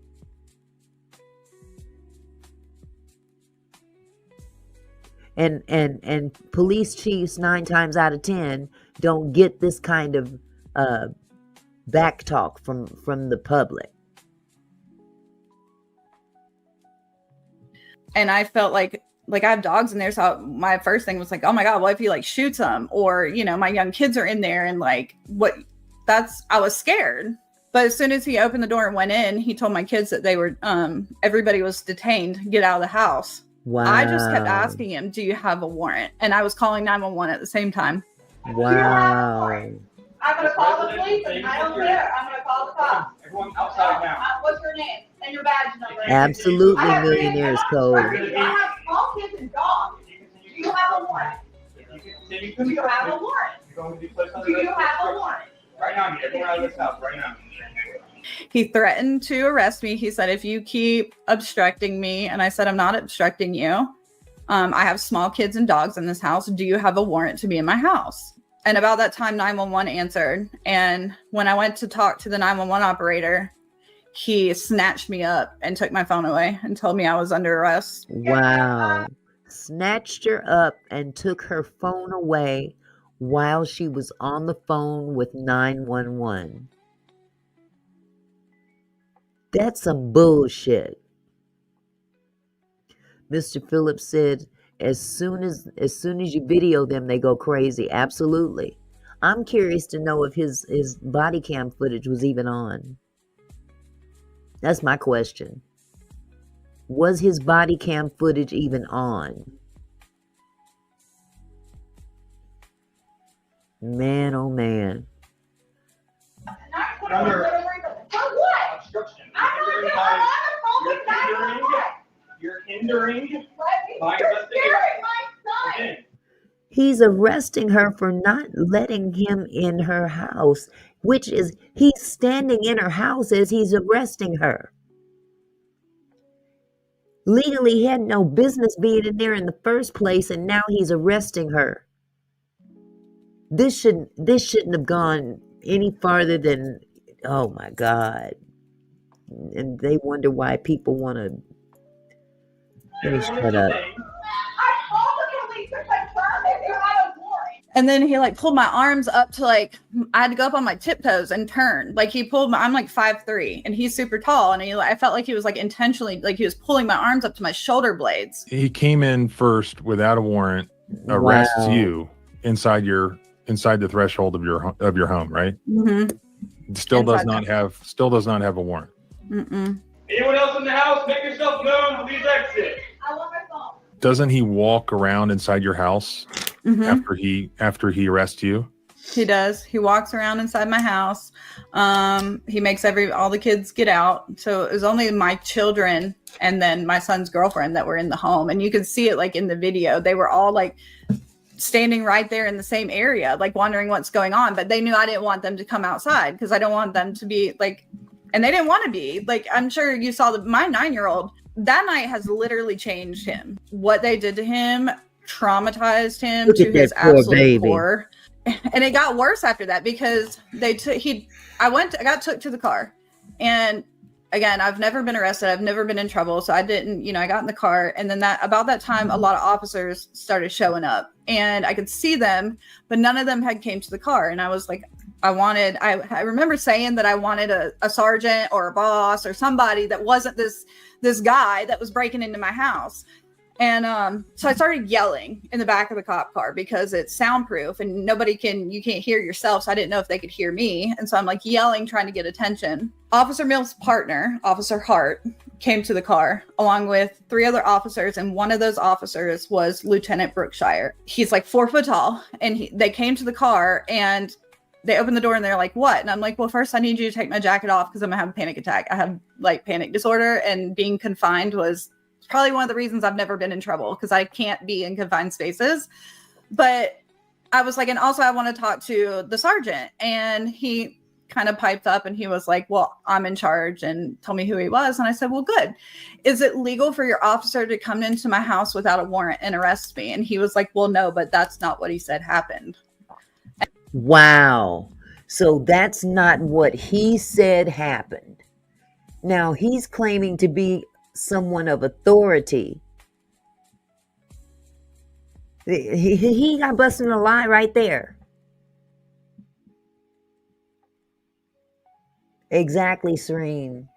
And police chiefs 9 times out of 10 don't get this kind of back talk from the public. And I felt like I have dogs in there. So my first thing was oh my God, what if he shoots them? Or, my young kids are in there and I was scared. But as soon as he opened the door and went in, he told my kids that they were, everybody was detained, get out of the house. Wow. I just kept asking him, do you have a warrant? And I was calling 911 at the same time. Wow. I'm going to call the police. I don't care. I'm going to call the cops. Everyone's outside now. What's your name and your badge number? Absolutely, Millionaires Code. I have small kids and dogs. Do you have a warrant? Do you have a warrant? You're going to be placed under Do you have a warrant? Right now, get everyone out of this house. Right now. He threatened to arrest me. He said, if you keep obstructing me, and I said, I'm not obstructing you. I have small kids and dogs in this house. Do you have a warrant to be in my house? And about that time, 911 answered. And when I went to talk to the 911 operator, he snatched me up and took my phone away and told me I was under arrest. Wow. Snatched her up and took her phone away while she was on the phone with 911. That's some bullshit. Mr. Phillips said, as soon as you video them, they go crazy. Absolutely. I'm curious to know if his body cam footage was even on. That's my question. Was his body cam footage even on? Man, oh man. You're hindering my investigation. He's arresting her for not letting him in her house, which is, he's standing in her house as he's arresting her. Legally, he had no business being in there in the first place, and now he's arresting her. This shouldn't have gone any farther than, oh my God. And they wonder why people want to. Let me shut up. And then he like pulled my arms up to like, I had to go up on my tiptoes and turn. Like he pulled I'm like 5'3" and he's super tall. And I felt like he was like intentionally, like he was pulling my arms up to my shoulder blades. He came in first without a warrant, arrests Wow. you inside the threshold of your home, right? Mm-hmm. Still does not have a warrant. Mm-mm. Anyone else in the house, make yourself known, please exit. I want my phone. Doesn't he walk around inside your house Mm-hmm. after he arrests you? He does. He walks around inside my house. He makes all the kids get out. So it was only my children and then my son's girlfriend that were in the home. And you can see it like in the video. They were all like standing right there in the same area, like wondering what's going on. But they knew I didn't want them to come outside because I don't want them to be like, and they didn't want to be like, I'm sure you saw my 9-year-old that night has literally changed him. What they did to him traumatized him to his absolute core. And it got worse after that because I got took to the car. And again, I've never been arrested. I've never been in trouble. So I didn't, I got in the car. And then about that time, a lot of officers started showing up and I could see them, but none of them had came to the car. And I was like, I remember saying that I wanted a sergeant or a boss or somebody that wasn't this guy that was breaking into my house. And so I started yelling in the back of the cop car because it's soundproof and you can't hear yourself. So I didn't know if they could hear me. And so I'm like yelling, trying to get attention. Officer Mill's partner, Officer Hart, came to the car along with 3 other officers. And one of those officers was Lieutenant Brookshire. He's like 4 foot tall. And they came to the car and they opened the door and they're like, what? And I'm like, well, first I need you to take my jacket off because I'm gonna have a panic attack. I have like panic disorder and being confined was probably one of the reasons I've never been in trouble because I can't be in confined spaces. But I was like, and also I want to talk to the sergeant. And he kind of piped up and he was like, well, I'm in charge, and told me who he was. And I said, well, good. Is it legal for your officer to come into my house without a warrant and arrest me? And he was like, well, no, but that's not what he said happened. Wow. So that's not what he said happened. Now he's claiming to be someone of authority. He got busted in a lie right there. Exactly, Serene.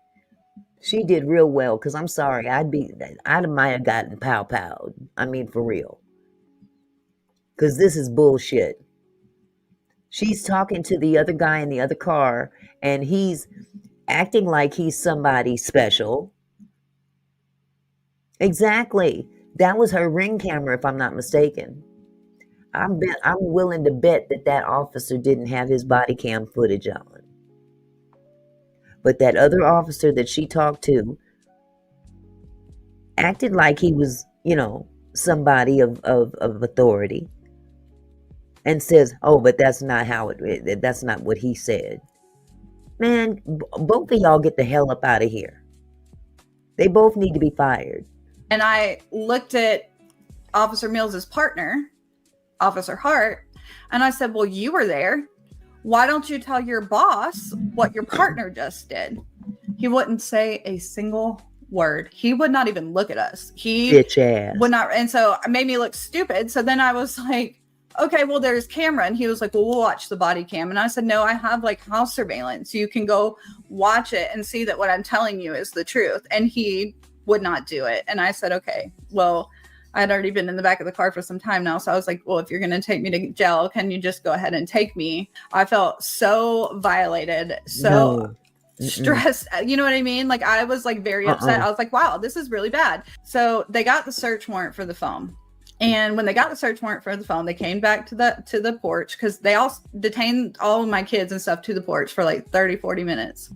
She did real well because I'm sorry. I might have gotten pow-powed. I mean, for real. Because this is bullshit. She's talking to the other guy in the other car and he's acting like he's somebody special. Exactly. That was her ring camera, if I'm not mistaken. I'm willing to bet that officer didn't have his body cam footage on. But that other officer that she talked to acted like he was, somebody of authority. And says, oh, but that's not that's not what he said. Man, both of y'all get the hell up out of here. They both need to be fired. And I looked at Officer Mills's partner, Officer Hart, and I said, well, you were there. Why don't you tell your boss what your partner just did? He wouldn't say a single word. He would not even look at us. He Bitch ass. would not. And so it made me look stupid. So then I was like, okay, well, there's camera. And he was like, well, we'll watch the body cam. And I said, no, I have like house surveillance. You can go watch it and see that what I'm telling you is the truth. And he would not do it. And I said, okay, well, I had already been in the back of the car for some time now. So I was like, well, if you're going to take me to jail, can you just go ahead and take me? I felt so violated, so stressed. You know what I mean? Like, I was like very upset. I was like, wow, this is really bad. So they got the search warrant for the phone. And when they got the search warrant for the phone, they came back to the porch, because they all detained all of my kids and stuff to the porch for like 30, 40 minutes.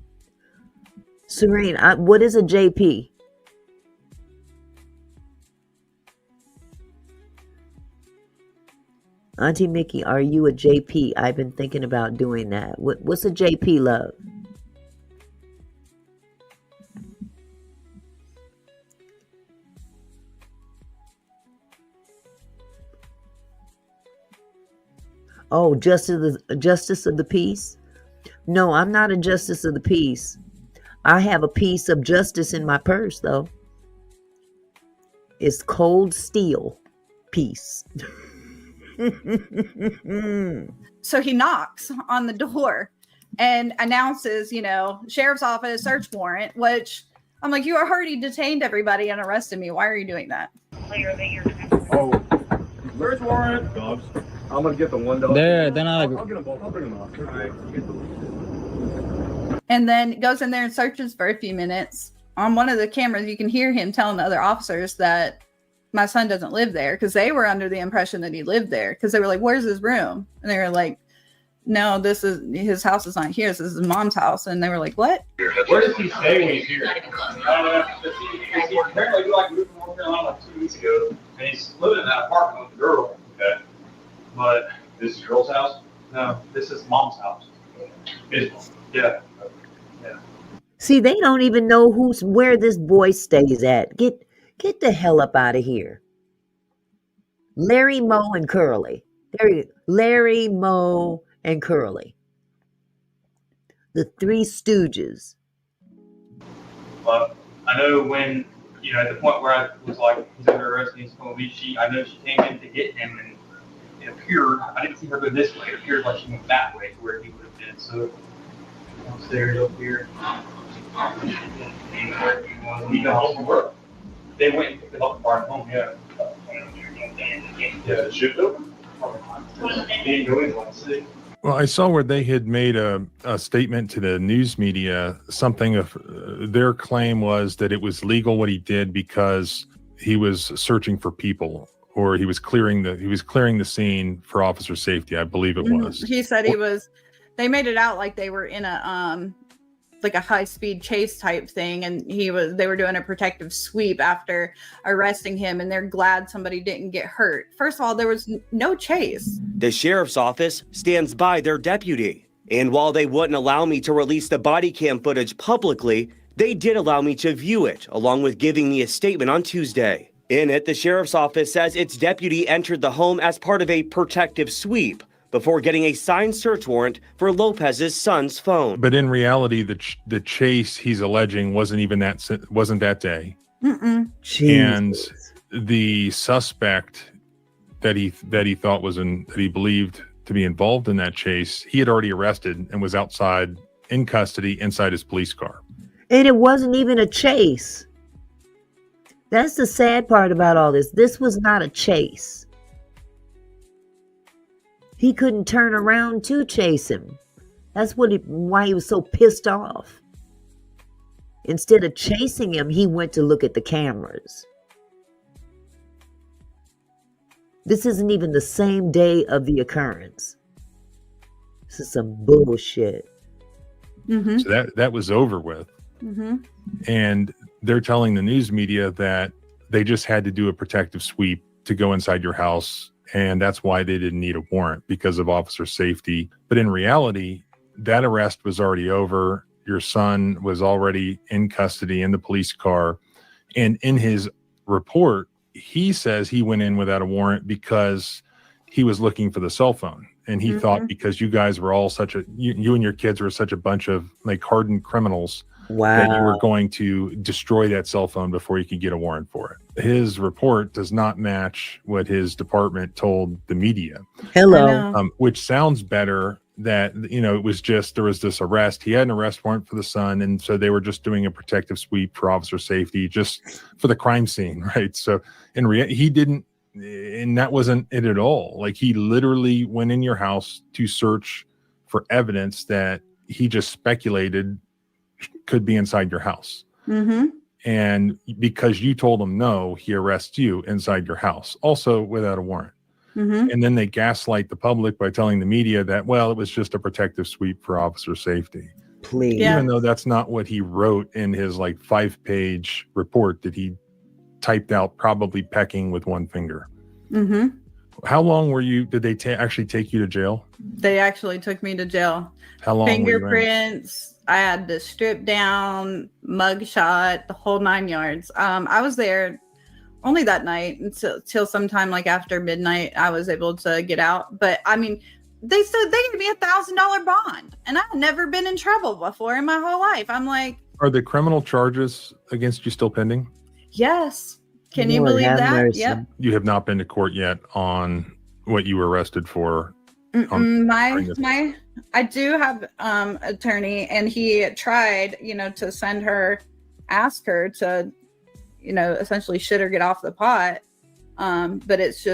Serene, what is a JP? Auntie Mickey, are you a JP? I've been thinking about doing that. What's a JP, love? Oh, justice of the peace? No, I'm not a justice of the peace. I have a piece of justice in my purse, though. It's cold steel peace. So he knocks on the door and announces, sheriff's office search warrant, which I'm like, you already detained everybody and arrested me. Why are you doing that? Oh, search warrant. Dogs. I'm gonna get the $1. There, then I'll get them both. I'll bring them up. All right. And then goes in there and searches for a few minutes. On one of the cameras, you can hear him telling the other officers that my son doesn't live there, because they were under the impression that he lived there, because they were like, where's his room? And they were like, no, his house is not here. This is his mom's house. And they were like, what? Where does he stay when he's here? He apparently like moved from North Carolina like 2 weeks ago, and he's living in that apartment with the girl. Okay. But this is your girl's house? No, this is mom's house. His mom. Yeah. Yeah. See, they don't even know where this boy stays at. Get the hell up out of here. Larry, Moe, and Curly. Larry, Moe, and Curly. The Three Stooges. But I know when, at the point where I was like, he's under arrest and he's going to be, I know she came in to get him, and it appeared, I didn't see her go this way. It appeared like she went that way to where he would have been. So downstairs up here. He got home from work. They went and picked him up and brought him home, yeah. Yeah, the shift over? He didn't go in one city. Well, I saw where they had made a statement to the news media. Something of their claim was that it was legal what he did because he was searching for people, or he was clearing the scene for officer safety. I believe it was. He said they made it out like they were in a like a high-speed chase type thing, and they were doing a protective sweep after arresting him, and they're glad somebody didn't get hurt. First of all, there was no chase. The sheriff's office stands by their deputy, and while they wouldn't allow me to release the body cam footage publicly, they did allow me to view it, along with giving me a statement on Tuesday. In it, the sheriff's office says its deputy entered the home as part of a protective sweep before getting a signed search warrant for Lopez's son's phone. But in reality, the chase he's alleging wasn't that day. And the suspect that he thought that he believed to be involved in that chase, he had already arrested and was outside in custody inside his police car. And it wasn't even a chase. That's the sad part about all this. This was not a chase. He couldn't turn around to chase him. That's why he was so pissed off. Instead of chasing him, he went to look at the cameras. This isn't even the same day of the occurrence. This is some bullshit. Mm-hmm. So that was over with. Mm-hmm. And they're telling the news media that they just had to do a protective sweep to go inside your house, and that's why they didn't need a warrant, because of officer safety. But in reality, that arrest was already over. Your son was already in custody in the police car. And in his report, he says he went in without a warrant because he was looking for the cell phone. And he thought because you guys were all you and your kids were such a bunch of like hardened criminals that you were going to destroy that cell phone before you could get a warrant for it. His report does not match what his department told the media. Hello. Which sounds better that, it was just, there was this arrest. He had an arrest warrant for the son. And so they were just doing a protective sweep for officer safety, just for the crime scene. Right. So he didn't, and that wasn't it at all. Like, he literally went in your house to search for evidence that he just speculated could be inside your house. And because you told him no, he arrests you inside your house, also without a warrant. And then they gaslight the public by telling the media that, well, it was just a protective sweep for officer safety. Please. Even though that's not what he wrote in his 5-page report that he typed out, probably pecking with one finger. How long did they actually take you to jail? They actually took me to jail. How long? Fingerprints. I had to strip down, mugshot, the whole 9 yards. I was there only that night until sometime after midnight. I was able to get out. But I mean, they said they gave me $1,000 bond, and I've never been in trouble before in my whole life. I'm like, are the criminal charges against you still pending? Yes. Can you believe that? Mercy. Yep. You have not been to court yet on what you were arrested for. I do have attorney, and he tried, to ask her to, essentially shit or get off the pot. But it's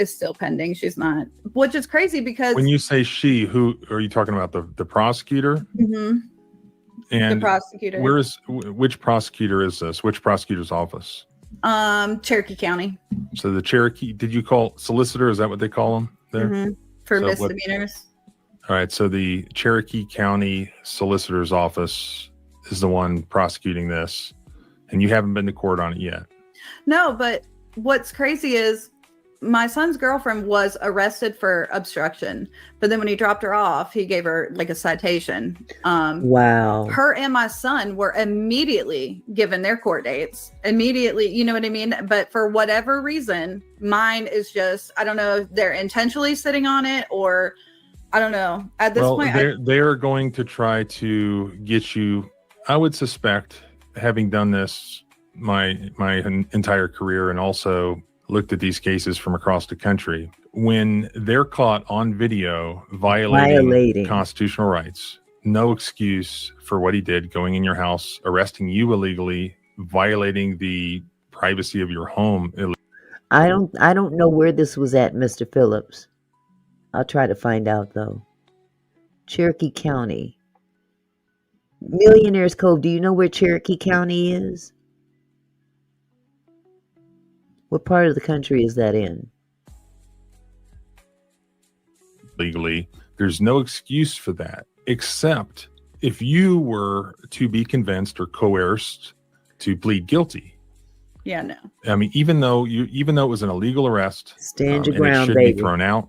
still pending. She's not, which is crazy because when you say she, who are you talking about? The prosecutor? And the prosecutor. Which prosecutor is this? Which prosecutor's office? Cherokee County. So the Cherokee, did you call solicitor? Is that what they call them there? For misdemeanors. All right. So the Cherokee County Solicitor's Office is the one prosecuting this, and you haven't been to court on it yet. No, but what's crazy is my son's girlfriend was arrested for obstruction, but then when he dropped her off, he gave her a citation. Wow. Her and my son were immediately given their court dates. Immediately, you know what I mean? But for whatever reason, mine is just, I don't know if they're intentionally sitting on it or I don't know. At this point, they're going to try to get you, I would suspect, having done this my entire career and also looked at these cases from across the country, when they're caught on video violating constitutional rights, no excuse for what he did, going in your house, arresting you illegally, violating the privacy of your home. I don't know where this was at, Mr. Phillips. I'll try to find out though. Cherokee County. Millionaire's Cove. Do you know where Cherokee County is? What part of the country is that in? Legally, there's no excuse for that, except if you were to be convinced or coerced to plead guilty. Yeah, no. I mean, even though it was an illegal arrest, stand your and ground, it should baby. be thrown out,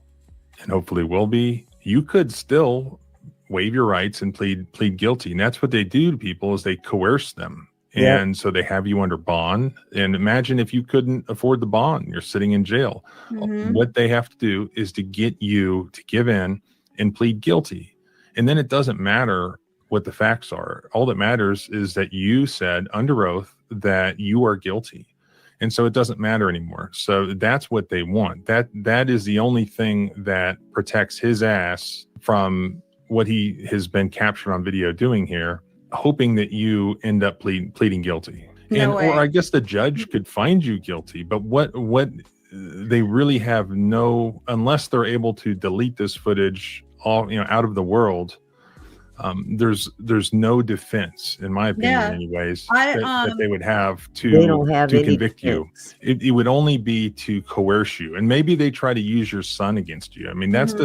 and hopefully will be, you could still waive your rights and plead guilty. And that's what they do to people, is they coerce them. And so they have you under bond. And imagine if you couldn't afford the bond, you're sitting in jail. What they have to do is to get you to give in and plead guilty. And then it doesn't matter what the facts are. All that matters is that you said under oath that you are guilty. And so it doesn't matter anymore. So that's what they want. That is the only thing that protects his ass from what he has been captured on video doing here, hoping that you end up pleading guilty. Or I guess the judge could find you guilty, but what they really have no, unless they're able to delete this footage out of the world, there's no defense, in my opinion, anyways, that they would have to convict you. It would only be to coerce you, and maybe they try to use your son against you. I mean, that's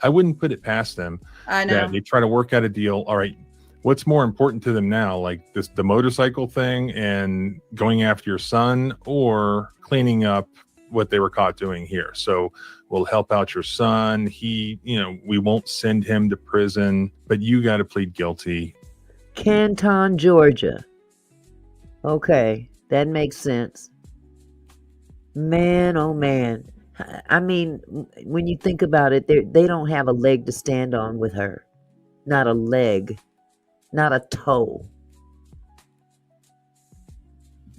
I wouldn't put it past them. I know. That they try to work out a deal. All right, what's more important to them now, like the motorcycle thing and going after your son, or cleaning up what they were caught doing here? So we'll help out your son. We won't send him to prison, but you got to plead guilty. Canton, Georgia. Okay, that makes sense. Man, oh man. I mean, when you think about it, they don't have a leg to stand on with her. Not a leg, not a toe.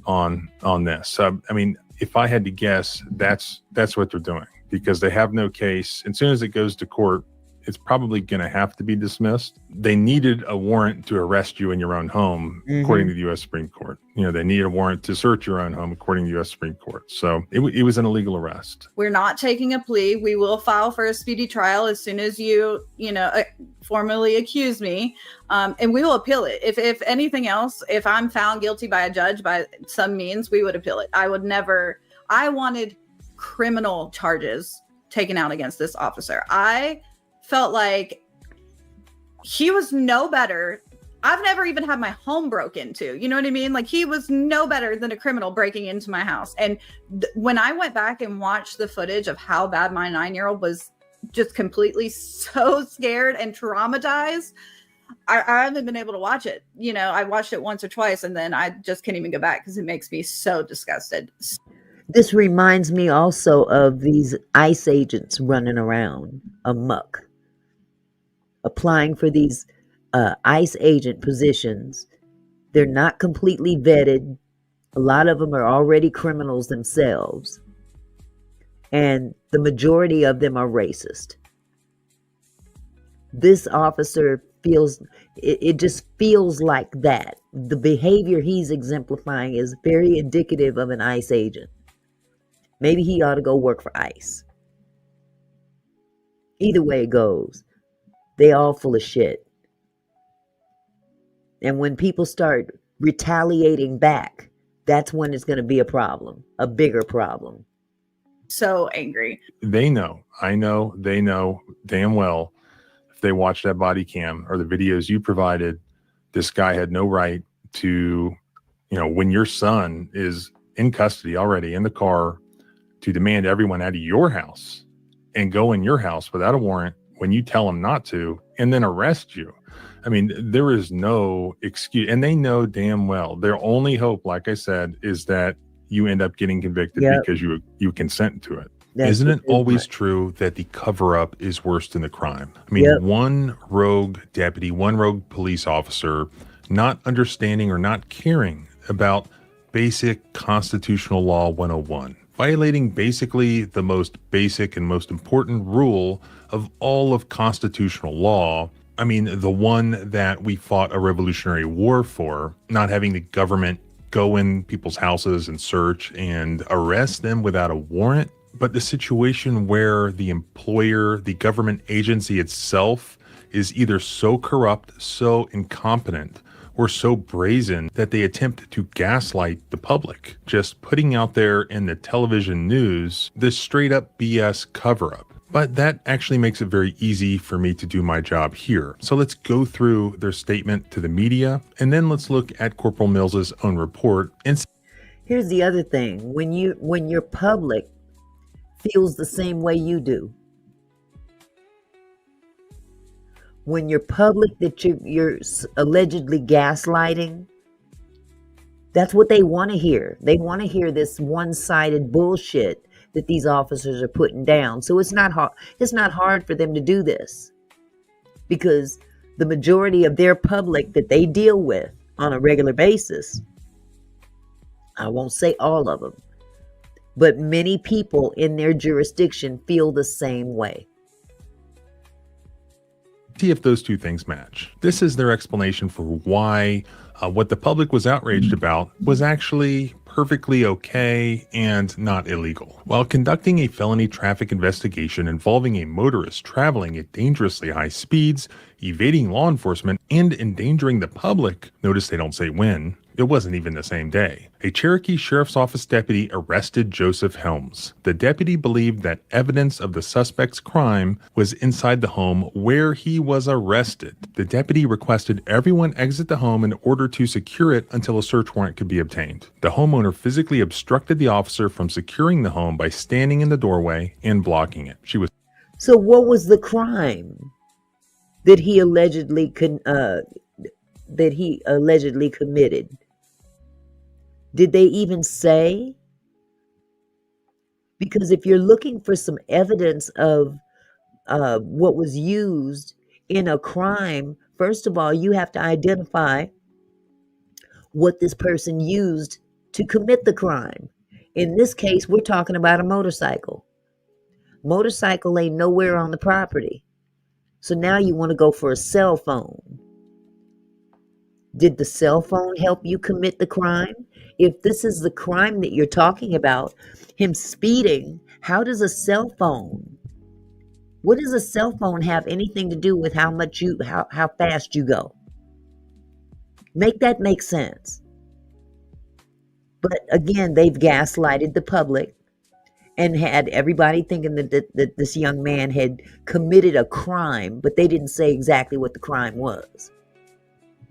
On this. I mean, if I had to guess, that's what they're doing, because they have no case. As soon as it goes to court, it's probably going to have to be dismissed. They needed a warrant to arrest you in your own home, according to the U.S. Supreme Court. You know, they need a warrant to search your own home, according to the U.S. Supreme Court. So it was an illegal arrest. We're not taking a plea. We will file for a speedy trial as soon as you formally accuse me, and we will appeal it. If anything else, if I'm found guilty by a judge by some means, we would appeal it. I wanted criminal charges taken out against this officer. I felt like he was no better. I've never even had my home broke into. You know what I mean? Like, he was no better than a criminal breaking into my house. And when I went back and watched the footage of how bad my 9-year-old was, just completely so scared and traumatized, I haven't been able to watch it. You know, I watched it once or twice, and then I just can't even go back because it makes me so disgusted. This reminds me also of these ICE agents running around amok, applying for these ICE agent positions. They're not completely vetted. A lot of them are already criminals themselves. And the majority of them are racist. This officer feels, it just feels like that. The behavior he's exemplifying is very indicative of an ICE agent. Maybe he ought to go work for ICE. Either way it goes, they all full of shit. And when people start retaliating back, that's when it's going to be a problem, a bigger problem. So angry. They know, I know, they know damn well, if they watch that body cam or the videos you provided, this guy had no right to, when your son is in custody already in the car, to demand everyone out of your house and go in your house without a warrant when you tell them not to, and then arrest you. I mean, there is no excuse, and they know damn well their only hope, like I said, is that you end up getting convicted because you consent to it. Isn't it always true that the cover-up is worse than the crime? I mean, one rogue deputy, one rogue police officer, not understanding or not caring about basic constitutional law 101, violating basically the most basic and most important rule of all of constitutional law. I mean, the one that we fought a Revolutionary War for, not having the government go in people's houses and search and arrest them without a warrant. But the situation where the employer, the government agency itself, is either so corrupt, so incompetent, or so brazen that they attempt to gaslight the public, just putting out there in the television news this straight up BS cover-up. But that actually makes it very easy for me to do my job here. So let's go through their statement to the media, and then let's look at Corporal Mills's own report. And here's the other thing: when your public feels the same way you do, when you're public that you're allegedly gaslighting, that's what they want to hear. They want to hear this one-sided bullshit that these officers are putting down. So it's not hard. It's not hard for them to do this, because the majority of their public that they deal with on a regular basis, I won't say all of them, but many people in their jurisdiction feel the same way. see if those two things match. This is their explanation for why what the public was outraged about was actually perfectly okay and not illegal. While conducting a felony traffic investigation involving a motorist traveling at dangerously high speeds, evading law enforcement, and endangering the public, notice they don't say when, it wasn't even the same day, a Cherokee Sheriff's Office deputy arrested Joseph Helms. The deputy believed that evidence of the suspect's crime was inside the home where he was arrested. The deputy requested everyone exit the home in order to secure it until a search warrant could be obtained. The homeowner physically obstructed the officer from securing the home by standing in the doorway and blocking it. She was. So what was the crime that he allegedly committed? Did they even say? Because if you're looking for some evidence of what was used in a crime, first of all, you have to identify what this person used to commit the crime. In this case, we're talking about a motorcycle. Motorcycle ain't nowhere on the property. So now you want to go for a cell phone. Did the cell phone help you commit the crime? If this is the crime that you're talking about, him speeding, how does a cell phone, what does a cell phone have anything to do with how fast you go? Make that make sense. But again, they've gaslighted the public and had everybody thinking that this young man had committed a crime, but they didn't say exactly what the crime was.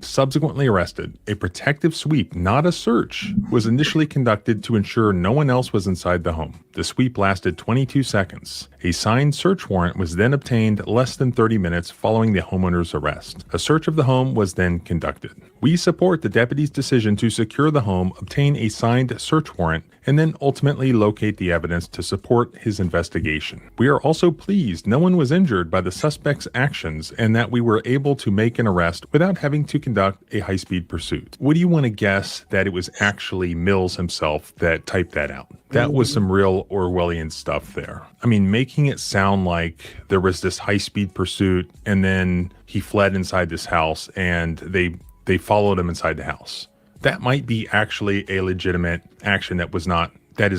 Subsequently arrested. A protective sweep, not a search, was initially conducted to ensure no one else was inside the home. The sweep lasted 22 seconds. A signed search warrant was then obtained less than 30 minutes following the homeowner's arrest. A search of the home was then conducted. We support the deputy's decision to secure the home, obtain a signed search warrant, and then ultimately locate the evidence to support his investigation. We are also pleased no one was injured by the suspect's actions and that we were able to make an arrest without having to conduct a high-speed pursuit. Would you want to guess that it was actually Mills himself that typed that out? That was some real Orwellian stuff there. I mean, making it sound like there was this high-speed pursuit and then he fled inside this house and they followed him inside the house. That might be actually a legitimate action that is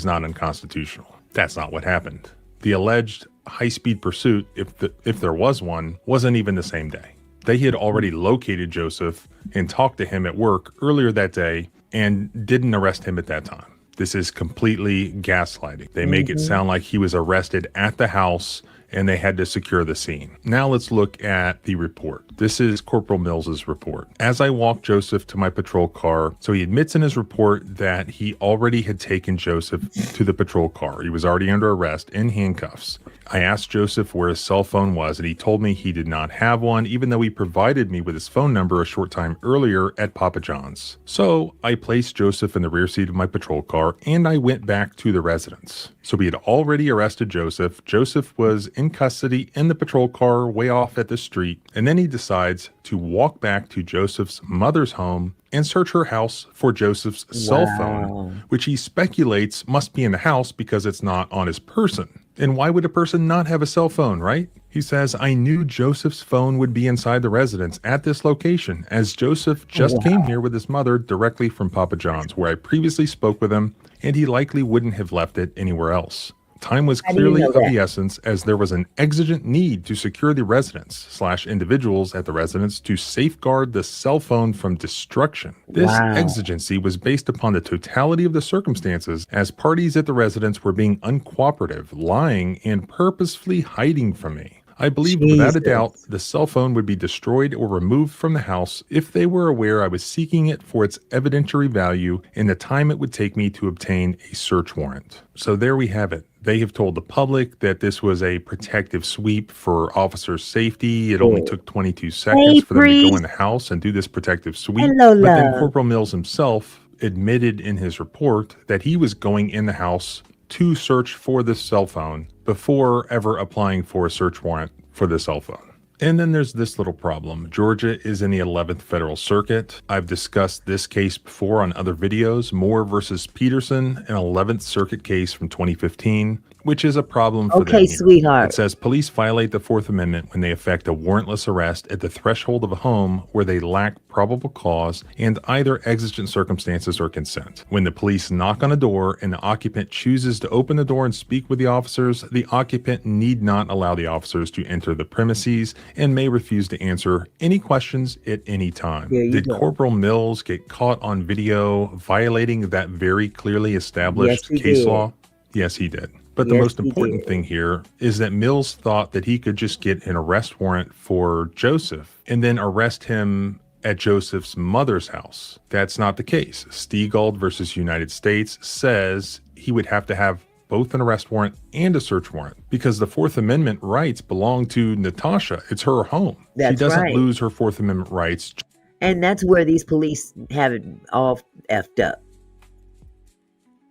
not unconstitutional. That's not what happened. The alleged high-speed pursuit, if there was one, wasn't even the same day. They had already located Joseph and talked to him at work earlier that day and didn't arrest him at that time. This is completely gaslighting. They make it sound like he was arrested at the house and they had to secure the scene. Now let's look at the report. This is Corporal Mills's report. As I walked Joseph to my patrol car, so he admits in his report that he already had taken Joseph to the patrol car. He was already under arrest in handcuffs. I asked Joseph where his cell phone was, and he told me he did not have one, even though he provided me with his phone number a short time earlier at Papa John's. So I placed Joseph in the rear seat of my patrol car, and I went back to the residence. So we had already arrested Joseph. Joseph was in custody in the patrol car way off at the street, and then he decides to walk back to Joseph's mother's home and search her house for Joseph's cell phone, which he speculates must be in the house because it's not on his person. And why would a person not have a cell phone, right? He says, I knew Joseph's phone would be inside the residence at this location, as Joseph just came here with his mother directly from Papa John's, where I previously spoke with him, and he likely wouldn't have left it anywhere else. Time was clearly of the essence, as there was an exigent need to secure the residence/individuals at the residence to safeguard the cell phone from destruction. This exigency was based upon the totality of the circumstances, as parties at the residence were being uncooperative, lying, and purposefully hiding from me. I believe without a doubt the cell phone would be destroyed or removed from the house if they were aware I was seeking it for its evidentiary value and the time it would take me to obtain a search warrant. So there we have it. They have told the public that this was a protective sweep for officer safety. It only took 22 seconds for them to go in the house and do this protective sweep. But then Corporal Mills himself admitted in his report that he was going in the house to search for this cell phone before ever applying for a search warrant for the cell phone. And then there's this little problem. Georgia is in the 11th Federal Circuit. I've discussed this case before on other videos, Moore versus Peterson, an 11th Circuit case from 2015, which is a problem for them here. Sweetheart. It says police violate the Fourth Amendment when they effect a warrantless arrest at the threshold of a home where they lack probable cause and either exigent circumstances or consent. When the police knock on a door and the occupant chooses to open the door and speak with the officers, the occupant need not allow the officers to enter the premises and may refuse to answer any questions at any time. Did Corporal Mills get caught on video violating that very clearly established case law? Yes, he did. But the most important thing here is that Mills thought that he could just get an arrest warrant for Joseph and then arrest him at Joseph's mother's house. That's not the case. Stiegald versus United States says he would have to have both an arrest warrant and a search warrant because the Fourth Amendment rights belong to Natasha. It's her home. She doesn't lose her Fourth Amendment rights. And that's where these police have it all effed up.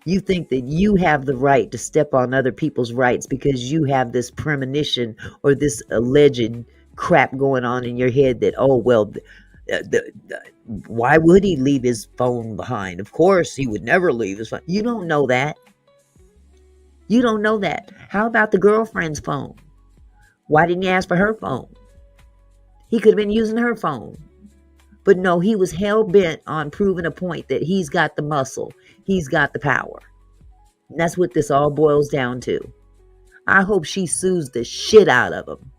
You think that you have the right to step on other people's rights because you have this premonition or this alleged crap going on in your head that, oh, well, why would he leave his phone behind? Of course, he would never leave his phone. You don't know that. You don't know that. How about the girlfriend's phone? Why didn't he ask for her phone? He could have been using her phone. But no, he was hell-bent on proving a point that he's got the muscle. He's got the power. And that's what this all boils down to. I hope she sues the shit out of him.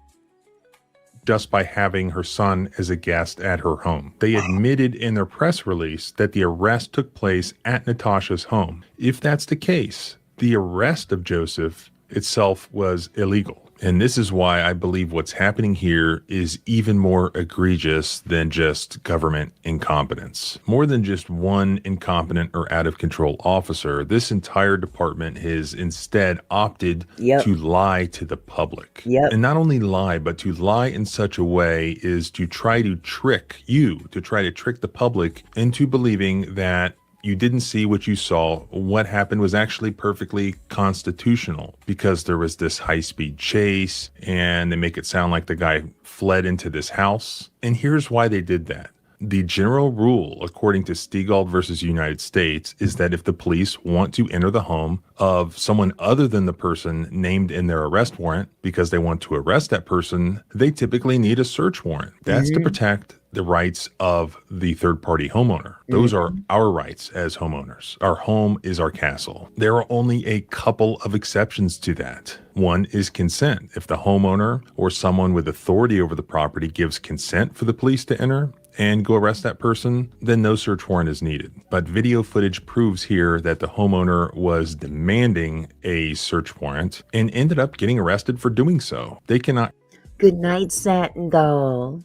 Just by having her son as a guest at her home. They admitted in their press release that the arrest took place at Natasha's home. If that's the case, the arrest of Joseph itself was illegal. And this is why I believe what's happening here is even more egregious than just government incompetence. More than just one incompetent or out of control officer, this entire department has instead opted to lie to the public. And not only lie, but to lie in such a way is to try to trick you, to try to trick the public into believing that you didn't see what you saw. What happened was actually perfectly constitutional because there was this high-speed chase and they make it sound like the guy fled into this house. And here's why they did that. The general rule, according to Stigald versus United States, is that if the police want to enter the home of someone other than the person named in their arrest warrant because they want to arrest that person, they typically need a search warrant. That's to protect the rights of the third-party homeowner. Those are our rights as homeowners. Our home is our castle. There are only a couple of exceptions to that. One is consent. If the homeowner or someone with authority over the property gives consent for the police to enter and go arrest that person, then no search warrant is needed. But video footage proves here that the homeowner was demanding a search warrant and ended up getting arrested for doing so. They cannot. Good night, Satin Doll.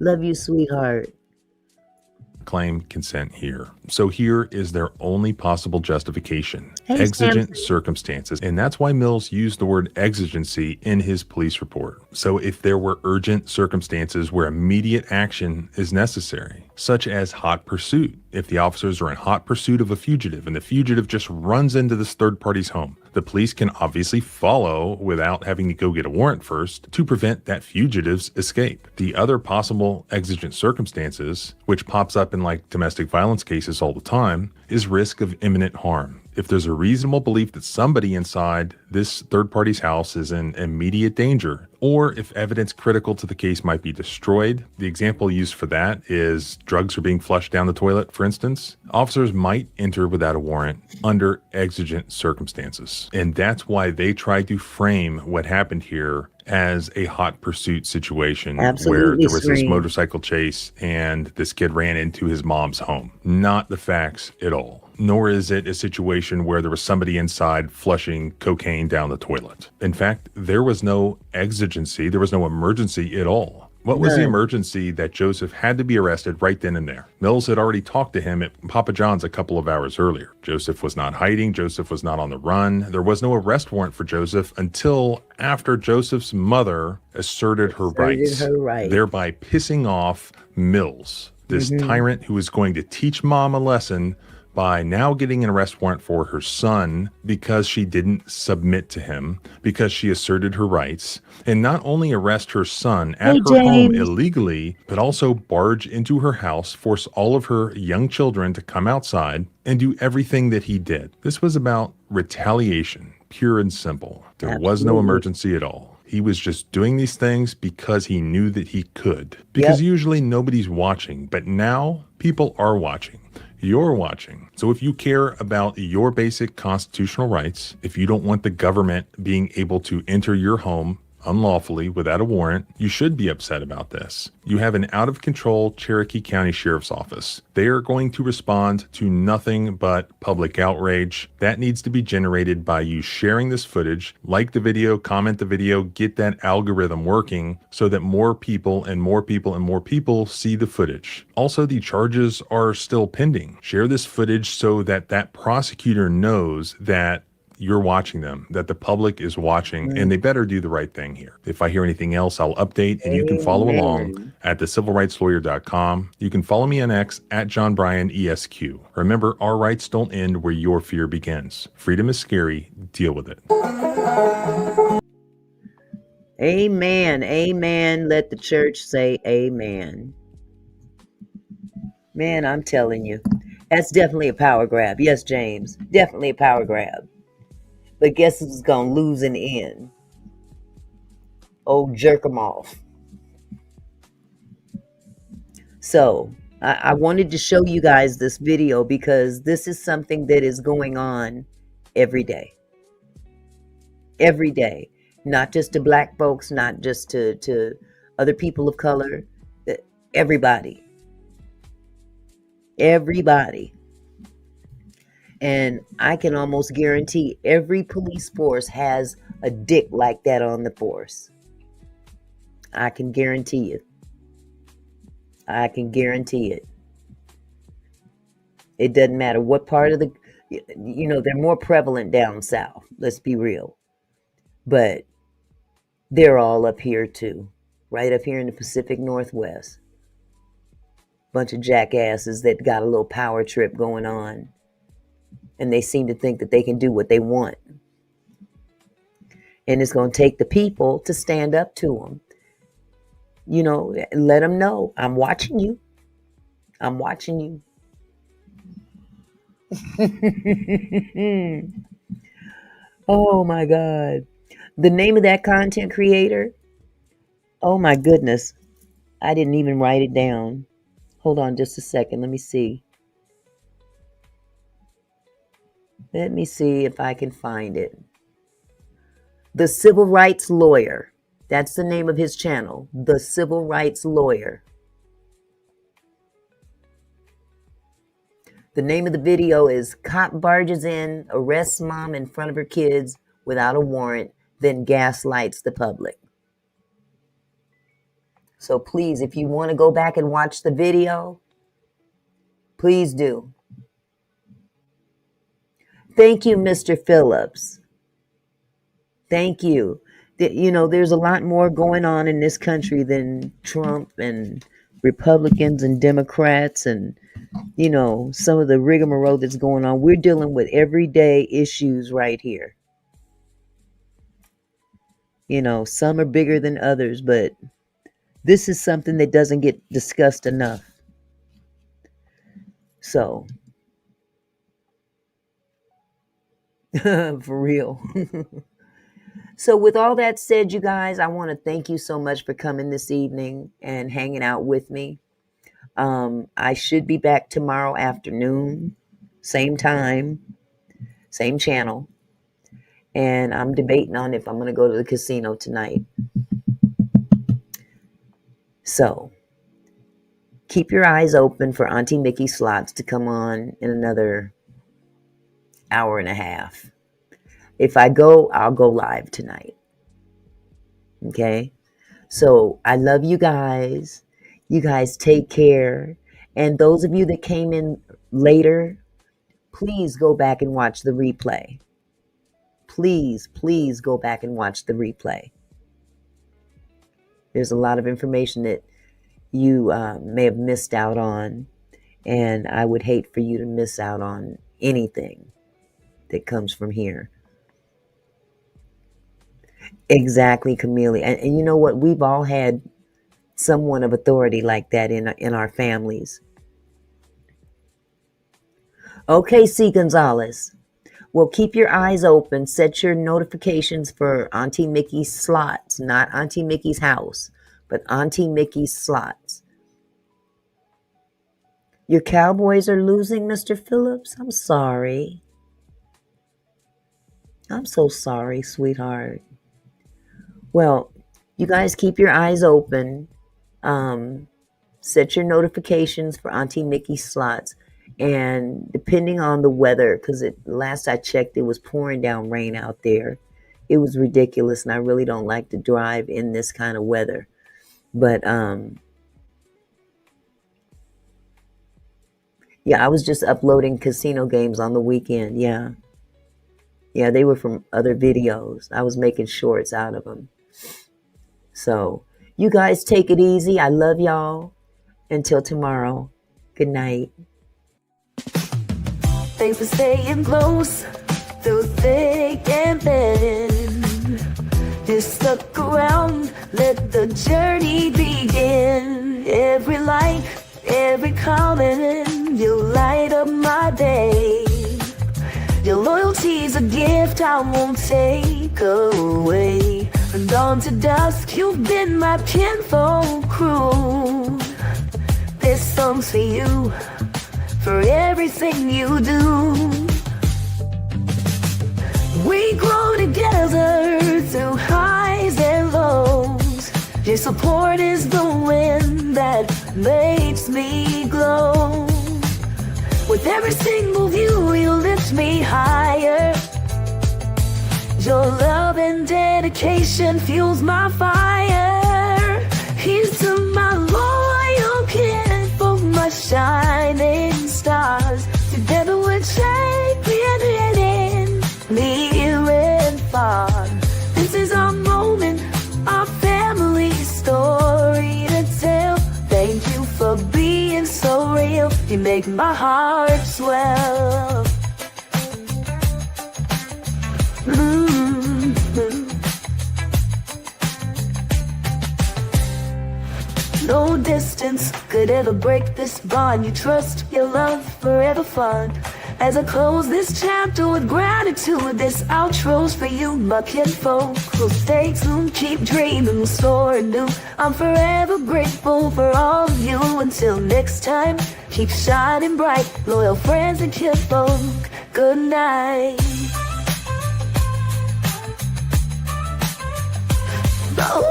Love you, sweetheart. Claim consent here. So here is their only possible justification. Hey, exigent circumstances. And that's why Mills used the word exigency in his police report. So if there were urgent circumstances where immediate action is necessary, such as hot pursuit, if the officers are in hot pursuit of a fugitive and the fugitive just runs into this third party's home, the police can obviously follow without having to go get a warrant first to prevent that fugitive's escape. The other possible exigent circumstances, which pops up in like domestic violence cases all the time, is risk of imminent harm. If there's a reasonable belief that somebody inside this third party's house is in immediate danger, or if evidence critical to the case might be destroyed, the example used for that is drugs are being flushed down the toilet, for instance, officers might enter without a warrant under exigent circumstances. And that's why they tried to frame what happened here as a hot pursuit situation where there was this motorcycle chase and this kid ran into his mom's home. Not the facts at all. Nor is it a situation where there was somebody inside flushing cocaine down the toilet. In fact, there was no exigency, there was no emergency at all. What was the emergency that Joseph had to be arrested right then and there? Mills had already talked to him at Papa John's a couple of hours earlier. Joseph was not hiding. Joseph was not on the run. There was no arrest warrant for Joseph until after Joseph's mother asserted her rights, thereby pissing off Mills, this tyrant who was going to teach mom a lesson by now getting an arrest warrant for her son because she didn't submit to him, because she asserted her rights, and not only arrest her son at her home illegally, but also barge into her house, force all of her young children to come outside, and do everything that he did. This was about retaliation, pure and simple. There was no emergency at all. He was just doing these things because he knew that he could. Because usually nobody's watching, but now people are watching. You're watching. So if you care about your basic constitutional rights, if you don't want the government being able to enter your home unlawfully without a warrant, you should be upset about this. You have an out-of-control Cherokee County Sheriff's Office. They are going to respond to nothing but public outrage. That needs to be generated by you sharing this footage, like the video, comment the video, get that algorithm working so that more people and more people and more people see the footage. Also, the charges are still pending. Share this footage so that that prosecutor knows that you're watching them, that the public is watching, and they better do the right thing here. If I hear anything else, I'll update, and you can follow along at thecivilrightslawyer.com. You can follow me on X at John Bryan ESQ. Remember, our rights don't end where your fear begins. Freedom is scary. Deal with it. Amen. Amen. Let the church say amen. Man, I'm telling you, that's definitely a power grab. Yes, James, definitely a power grab. But guess who's going to lose in the end? Old jerk 'em off. So I wanted to show you guys this video because this is something that is going on every day. Every day. Not just to black folks, not just to other people of color. Everybody. Everybody. And I can almost guarantee every police force has a dick like that on the force. I can guarantee it. I can guarantee it. It doesn't matter what part of they're more prevalent down south. Let's be real. But they're all up here too. Right up here in the Pacific Northwest. Bunch of jackasses that got a little power trip going on. And they seem to think that they can do what they want. And it's going to take the people to stand up to them. Let them know, I'm watching you. I'm watching you. Oh my God. The name of that content creator, oh my goodness. I didn't even write it down. Hold on just a second. Let me see. Let me see if I can find it. The Civil Rights Lawyer. That's the name of his channel. The Civil Rights Lawyer. The name of the video is Cop Barges In, Arrests Mom in Front of Her Kids Without a Warrant, Then Gaslights the Public. So please, if you want to go back and watch the video, please do. Thank you, Mr. Phillips. Thank you. There's a lot more going on in this country than Trump and Republicans and Democrats and, some of the rigmarole that's going on. We're dealing with everyday issues right here. Some are bigger than others, but this is something that doesn't get discussed enough. So, for real. So with all that said, you guys, I want to thank you so much for coming this evening and hanging out with me. I should be back tomorrow afternoon, same time, same channel. And I'm debating on if I'm going to go to the casino tonight. So keep your eyes open for Auntie Mickey Slots to come on in another hour and a half. If I go, I'll go live tonight. Okay? So I love you guys. You guys take care. And those of you that came in later, please go back and watch the replay. Please, please go back and watch the replay. There's a lot of information that you may have missed out on. And I would hate for you to miss out on anything that comes from here. Exactly, Camille. And you know what? We've all had someone of authority like that in our families. Okay, C. Gonzalez. Well, keep your eyes open. Set your notifications for Auntie Mickey's Slots. Not Auntie Mickey's house, but Auntie Mickey's Slots. Your Cowboys are losing, Mr. Phillips? I'm sorry. I'm so sorry, sweetheart. Well, you guys keep your eyes open. Set your notifications for Auntie Mickey's Slots. And depending on the weather, because last I checked, it was pouring down rain out there. It was ridiculous, and I really don't like to drive in this kind of weather. But, yeah, I was just uploading casino games on the weekend, yeah. Yeah, they were from other videos. I was making shorts out of them. So, you guys take it easy. I love y'all. Until tomorrow. Good night. Thanks for staying close through thick and thin. Just stuck around, let the journey begin. Every like, every comment, you light up my day. Your loyalty's a gift I won't take away. From dawn to dusk, you've been my kinfolk crew. This song's for you, for everything you do. We grow together through highs and lows. Your support is the wind that makes me glow. With every single view, you lift me higher. Your love and dedication fuels my fire. Here's to my loyal kinfolk, my shining stars. Together we're champion near and far. This is our moment, our family story to tell. Thank you for being so real. You make my heart swell. No distance could ever break this bond. You trust, your love, forever fun. As I close this chapter with gratitude, this outro's for you, my kinfolk. So stay tuned, keep dreaming, we'll soar anew. I'm forever grateful for all of you. Until next time, keep shining bright, loyal friends and kinfolk. Good night. Oh.